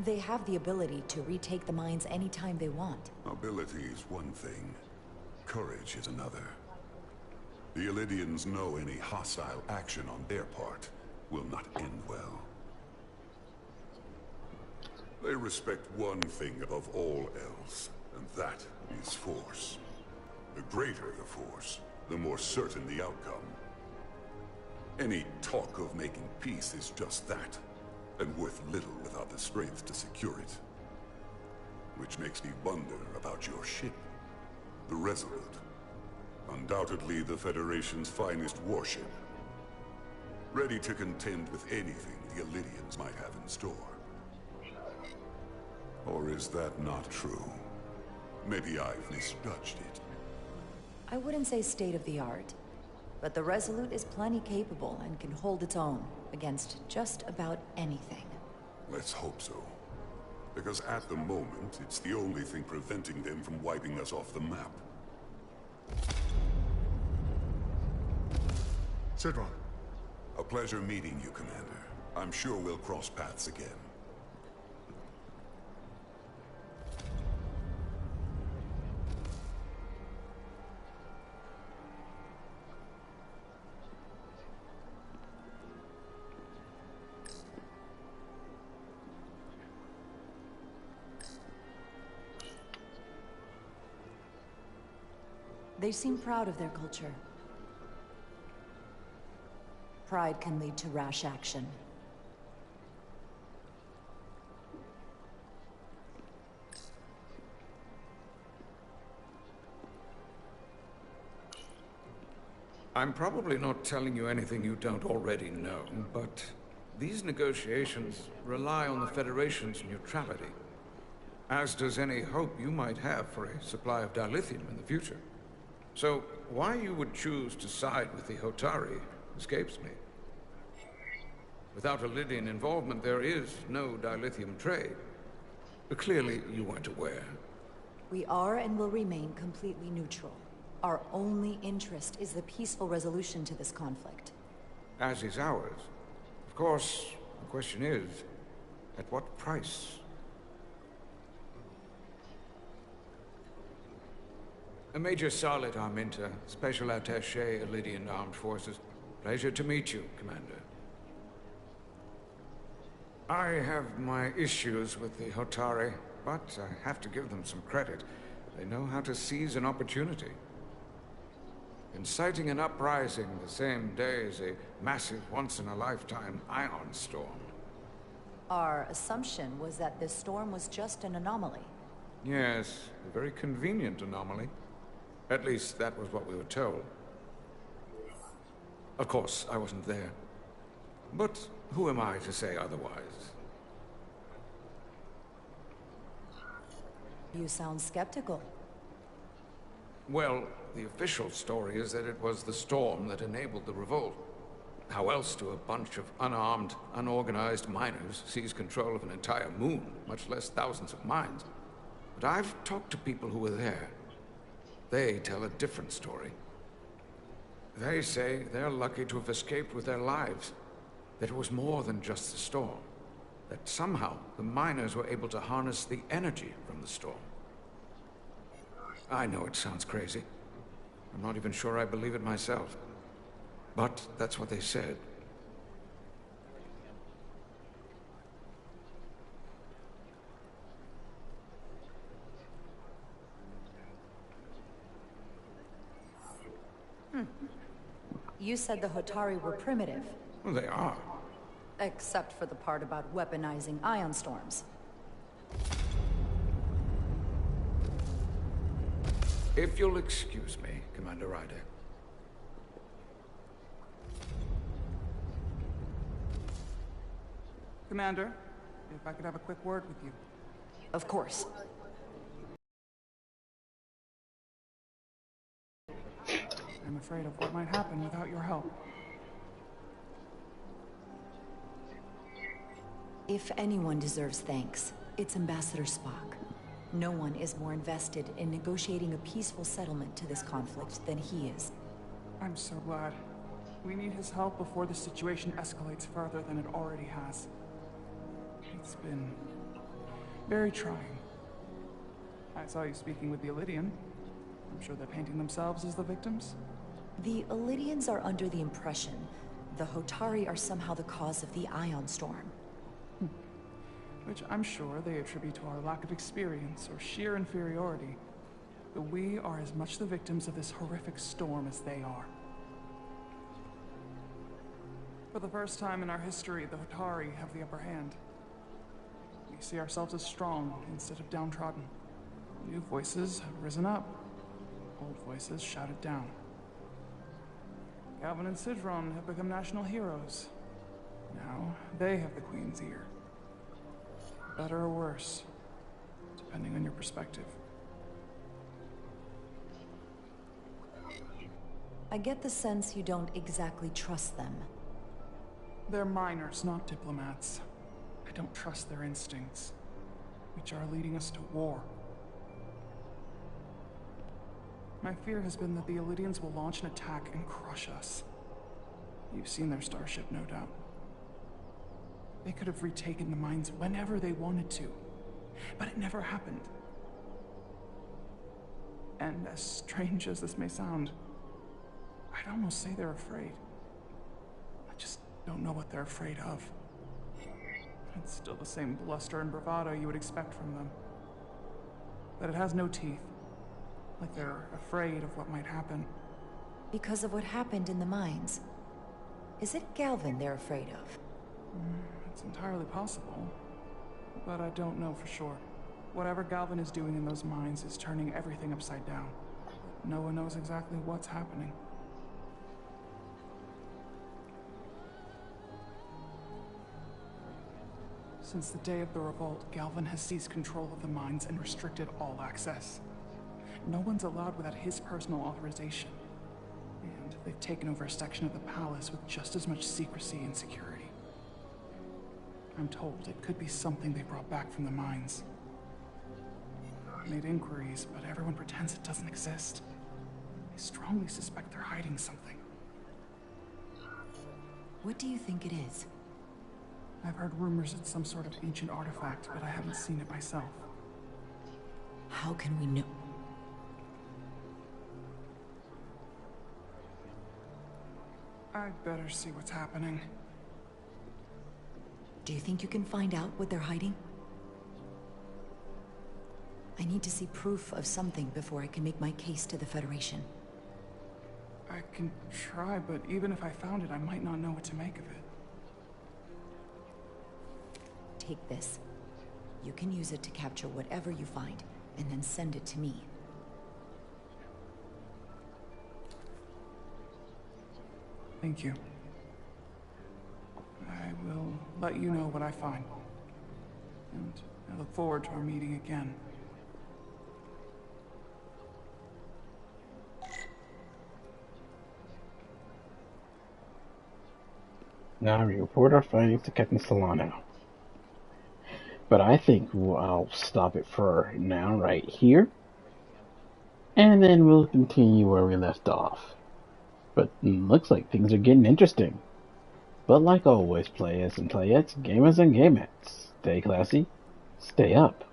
They have the ability to retake the mines anytime they want. Ability is one thing. Courage is another. The Illidians know any hostile action on their part will not end well. They respect one thing above all else, and that is force. The greater the force, the more certain the outcome. Any talk of making peace is just that, and worth little without the strength to secure it. Which makes me wonder about your ship, the Resolute. Undoubtedly the Federation's finest warship. Ready to contend with anything the Illidians might have in store. Or is that not true? Maybe I've misjudged it. I wouldn't say state-of-the-art, but the Resolute is plenty capable and can hold its own against just about anything. Let's hope so. Because at the moment, it's the only thing preventing them from wiping us off the map. Sidron. A pleasure meeting you, Commander. I'm sure we'll cross paths again. They seem proud of their culture. Pride can lead to rash action. I'm probably not telling you anything you don't already know, but these negotiations rely on the Federation's neutrality, as does any hope you might have for a supply of dilithium in the future. So, why you would choose to side with the Hotari escapes me. Without Illidian involvement, there is no dilithium trade. But clearly, you weren't aware. We are and will remain completely neutral. Our only interest is the peaceful resolution to this conflict. As is ours. Of course, the question is, at what price? Major Solid Arminta, Special Attaché, Elydian Armed Forces. Pleasure to meet you, Commander. I have my issues with the Hotari, but I have to give them some credit. They know how to seize an opportunity. Inciting an uprising the same day as a massive, once-in-a-lifetime ion storm. Our assumption was that this storm was just an anomaly. Yes, a very convenient anomaly. At least, that was what we were told. Of course, I wasn't there. But who am I to say otherwise? You sound skeptical. Well, the official story is that it was the storm that enabled the revolt. How else do a bunch of unarmed, unorganized miners seize control of an entire moon, much less thousands of mines? But I've talked to people who were there. They tell a different story. They say they're lucky to have escaped with their lives. That it was more than just the storm. That somehow the miners were able to harness the energy from the storm. I know it sounds crazy. I'm not even sure I believe it myself. But that's what they said. You said the Hotari were primitive. Well, they are. Except for the part about weaponizing ion storms. If you'll excuse me, Commander Ryder. Commander, if I could have a quick word with you. Of course. I'm afraid of what might happen without your help. If anyone deserves thanks, it's Ambassador Spock. No one is more invested in negotiating a peaceful settlement to this conflict than he is. I'm so glad. We need his help before the situation escalates further than it already has. It's been very trying. I saw you speaking with the Elydian. I'm sure they're painting themselves as the victims. The Elydians are under the impression the Hotari are somehow the cause of the ion storm. Which I'm sure they attribute to our lack of experience or sheer inferiority. But we are as much the victims of this horrific storm as they are. For the first time in our history, the Hotari have the upper hand. We see ourselves as strong instead of downtrodden. New voices have risen up. Old voices shouted down. Galvin and Sidron have become national heroes. Now they have the Queen's ear. Better or worse, depending on your perspective. I get the sense you don't exactly trust them. They're miners, not diplomats. I don't trust their instincts, which are leading us to war. My fear has been that the Elydians will launch an attack and crush us. You've seen their starship, no doubt. They could have retaken the mines whenever they wanted to, but it never happened. And as strange as this may sound, I'd almost say they're afraid. I just don't know what they're afraid of. It's still the same bluster and bravado you would expect from them. But it has no teeth. Like they're afraid of what might happen. Because of what happened in the mines. Is it Galvin they're afraid of? It's entirely possible. But I don't know for sure. Whatever Galvin is doing in those mines is turning everything upside down. No one knows exactly what's happening. Since the day of the revolt, Galvin has seized control of the mines and restricted all access. No one's allowed without his personal authorization. And they've taken over a section of the palace with just as much secrecy and security. I'm told it could be something they brought back from the mines. I've made inquiries, but everyone pretends it doesn't exist. I strongly suspect they're hiding something. What do you think it is? I've heard rumors it's some sort of ancient artifact, but I haven't seen it myself. How can we know? I'd better see what's happening. Do you think you can find out what they're hiding? I need to see proof of something before I can make my case to the Federation. I can try, but even if I found it, I might not know what to make of it. Take this. You can use it to capture whatever you find, and then send it to me. Thank you. I will let you know what I find. And I look forward to our meeting again. Now we report our findings to Captain Solano. But I think I'll stop it for now right here. And then we'll continue where we left off. But looks like things are getting interesting. But like always, players and playettes, gamers and gamettes, stay classy, stay up.